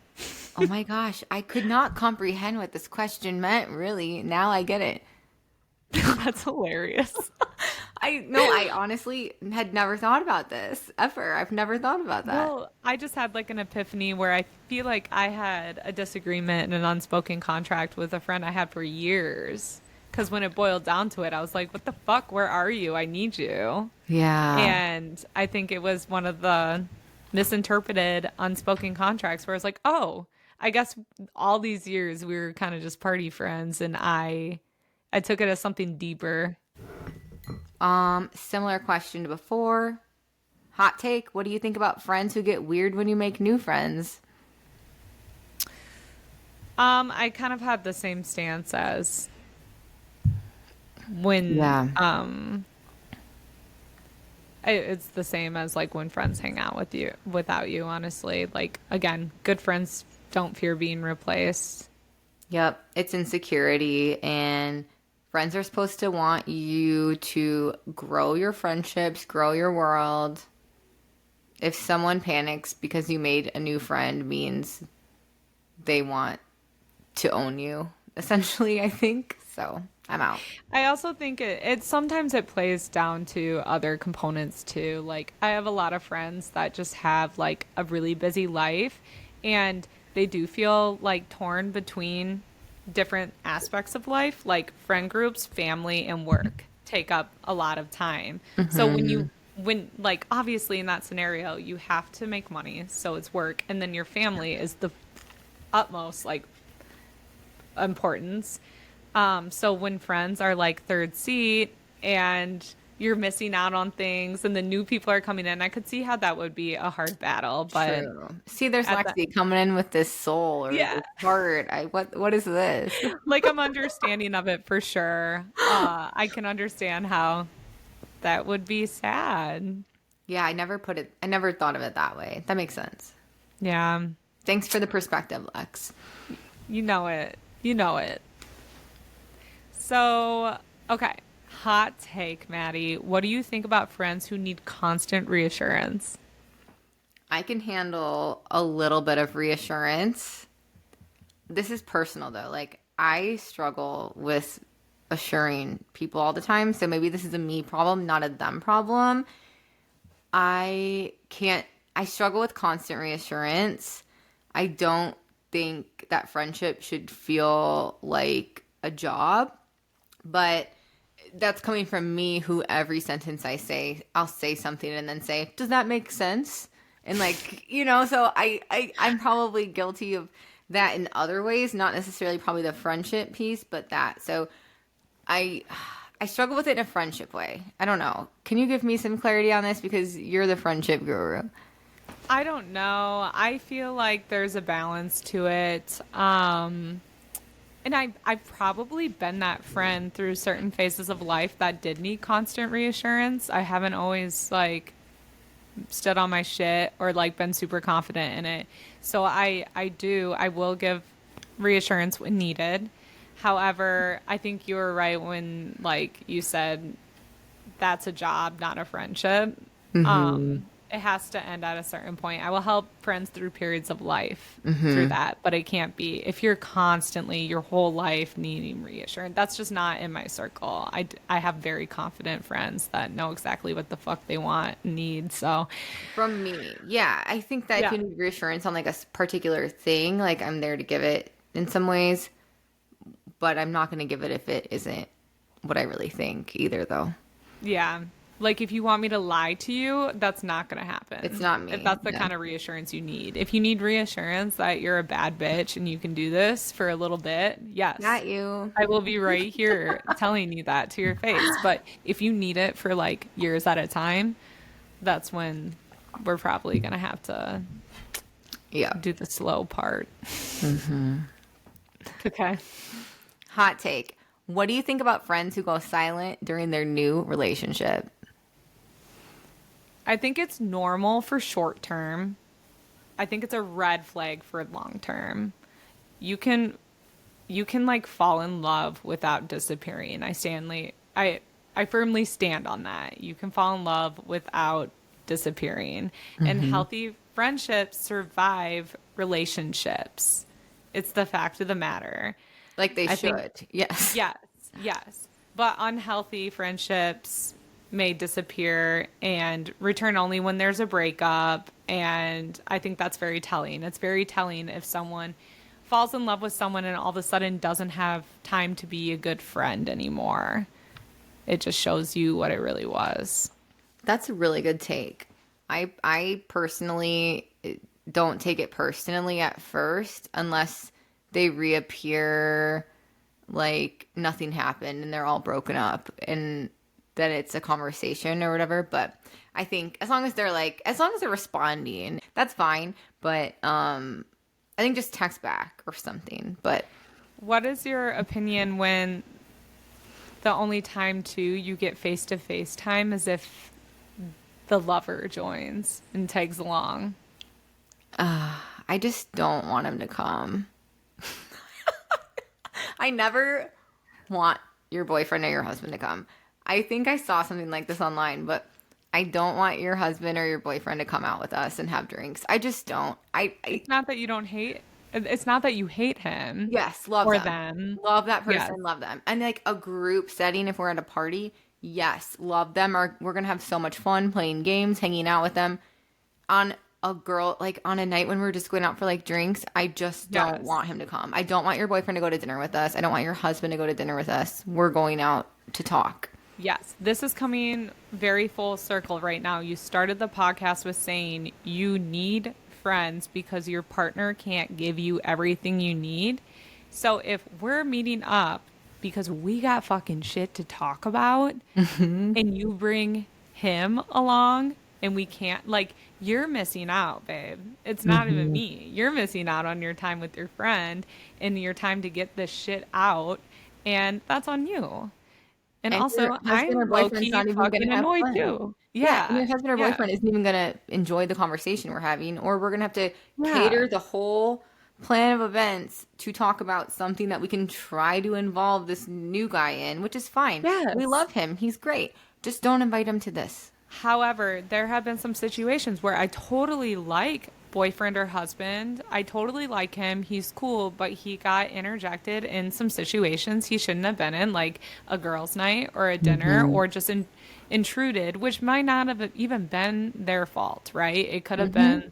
oh my gosh, I could not comprehend what this question meant, really. Now I get it. That's hilarious. I honestly had never thought about this ever. I've never thought about that. Well, I just had like an epiphany where I feel like I had a disagreement and an unspoken contract with a friend I had for years. Because when it boiled down to it, I was like, what the fuck? Where are you? I need you. Yeah. And I think it was one of the misinterpreted unspoken contracts where it's like, oh, I guess all these years we were kind of just party friends and I took it as something deeper. Similar question to before. Hot take. What do you think about friends who get weird when you make new friends? I kind of had the same stance as when Yeah. it's the same as like when friends hang out with you without you, honestly. Like again, good friends don't fear being replaced. Yep. It's insecurity, and friends are supposed to want you to grow your friendships, grow your world. If someone panics because you made a new friend, means they want to own you, essentially, I think. So I'm out. I also think it sometimes it plays down to other components too. Like I have a lot of friends that just have like a really busy life and they do feel like torn between different aspects of life, like friend groups, family, and work take up a lot of time. So when like obviously in that scenario you have to make money, so it's work, and then your family is the utmost like importance. So when friends are like third seat and you're missing out on things and the new people are coming in, I could see how that would be a hard battle. But True. See, there's at the Lexi coming in with this soul or yeah, this heart. What is this? like I'm understanding of it for sure. I can understand how that would be sad. Yeah, I never thought of it that way. That makes sense. Yeah, Thanks for the perspective, Lex. you know it. You know it. So, okay. Hot take, Maddie. What do you think about friends who need constant reassurance? I can handle a little bit of reassurance. This is personal though. Like I struggle with assuring people all the time. So maybe this is a me problem, not a them problem. I can't, I struggle with constant reassurance. I don't think that friendship should feel like a job, but that's coming from me who every sentence I say, I'll say something and then say, does that make sense? And like, so I'm probably guilty of that in other ways, not necessarily probably the friendship piece, but that. So I I struggle with it in a friendship way. I don't know. Can you give me some clarity on this because you're the friendship guru? I don't know. I feel like there's a balance to it. And I've probably been that friend through certain phases of life that did need constant reassurance. I haven't always like stood on my shit or like been super confident in it. So I will give reassurance when needed. However, I think you were right when like you said that's a job, not a friendship. It has to end at a certain point. I will help friends through periods of life through that, but it can't be if you're constantly your whole life needing reassurance. That's just not in my circle. I have very confident friends that know exactly what the fuck they want and need. So, From me, yeah, I think that if yeah. you need reassurance on like a particular thing, like I'm there to give it in some ways, but I'm not going to give it if it isn't what I really think either, though. Yeah. Like if you want me to lie to you, that's not going to happen. It's not If me. that's the Yeah. kind of reassurance you need. If you need reassurance that you're a bad bitch and you can do this for a little bit, yes. Not you. I will be right here telling you that to your face. But if you need it for like years at a time, that's when we're probably going to have to Yeah. do the slow part. Okay. Hot take. What do you think about friends who go silent during their new relationship? I think it's normal for short term. I think it's a red flag for long term. You can like fall in love without disappearing. I firmly stand on that. You can fall in love without disappearing. And healthy friendships survive relationships. It's the fact of the matter. Like they I should. think Yes. yes, yes. But unhealthy friendships may disappear and return only when there's a breakup. And I think that's very telling. It's very telling if someone falls in love with someone and all of a sudden doesn't have time to be a good friend anymore. It just shows you what it really was. That's a really good take. I personally don't take it personally at first unless they reappear like nothing happened and they're all broken up and then it's a conversation or whatever. But I think as long as they're responding, that's fine. But I think just text back or something. But What is your opinion when the only time too you get face to face time is if the lover joins and tags along? I just don't want him to come. I never want your boyfriend or your husband to come. I think I saw something like this online, but I don't want your husband or your boyfriend to come out with us and have drinks. I just don't. It's not that you don't hate. It's not that you hate him. Yes, love or them. Love that person, Yes. love them. And like a group setting, if we're at a party, yes, love them. Or we're gonna have so much fun playing games, hanging out with them. On on a night when we're just going out for like drinks, I just don't Yes. want him to come. I don't want your boyfriend to go to dinner with us. I don't want your husband to go to dinner with us. We're going out to talk. Yes, this is coming very full circle right now. You started the podcast with saying you need friends because your partner can't give you everything you need. So if we're meeting up because we got fucking shit to talk about and you bring him along and we can't, like, you're missing out, babe. It's not even me. You're missing out on your time with your friend and your time to get this shit out, and that's on you. And And also, your husband I'm or boyfriend's low-key not even fucking gonna have annoyed fun. too. Yeah, and your Yeah. husband or Yeah. boyfriend isn't even gonna enjoy the conversation we're having, or we're gonna have to Yeah. cater the whole plan of events to talk about something that we can try to involve this new guy in, which is fine. Yes. We love him. He's great. Just don't invite him to this. However, there have been some situations where I totally like boyfriend or husband. I totally like him. He's cool, but he got interjected in some situations he shouldn't have been in, like a girls' night or a dinner, or just intruded, which might not have even been their fault, right? It could have been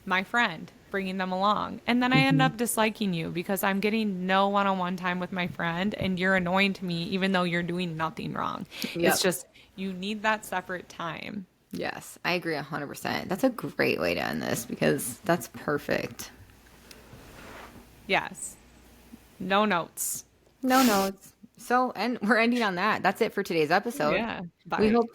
my friend bringing them along. And then I end up disliking you because I'm getting no one-on-one time with my friend and you're annoying to me even though you're doing nothing wrong. Yep. It's just you need that separate time. Yes, I agree 100%. That's a great way to end this because that's perfect. Yes. No notes. No notes. So, and we're ending on that. That's it for today's episode. Yeah. Bye. We hope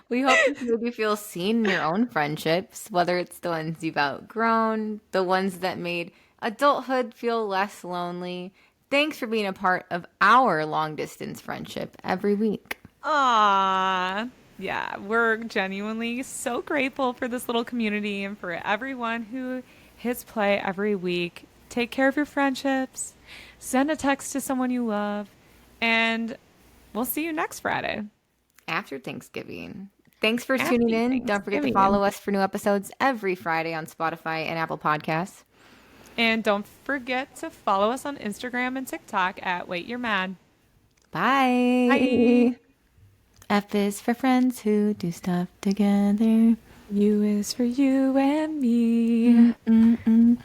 we hope this made you feel seen in your own friendships, whether it's the ones you've outgrown, the ones that made adulthood feel less lonely. Thanks for being a part of our long distance friendship every week. Ah, yeah, we're genuinely so grateful for this little community and for everyone who hits play every week. Take care of your friendships, send a text to someone you love, and we'll see you next Friday. After Thanksgiving. Thanks for tuning Happy in. Don't forget to Thanksgiving. follow us for new episodes every Friday on Spotify and Apple Podcasts. And don't forget to follow us on Instagram and TikTok at Wait You're Mad. Bye. Bye. F is for friends who do stuff together. U is for you and me. Mm-mm-mm.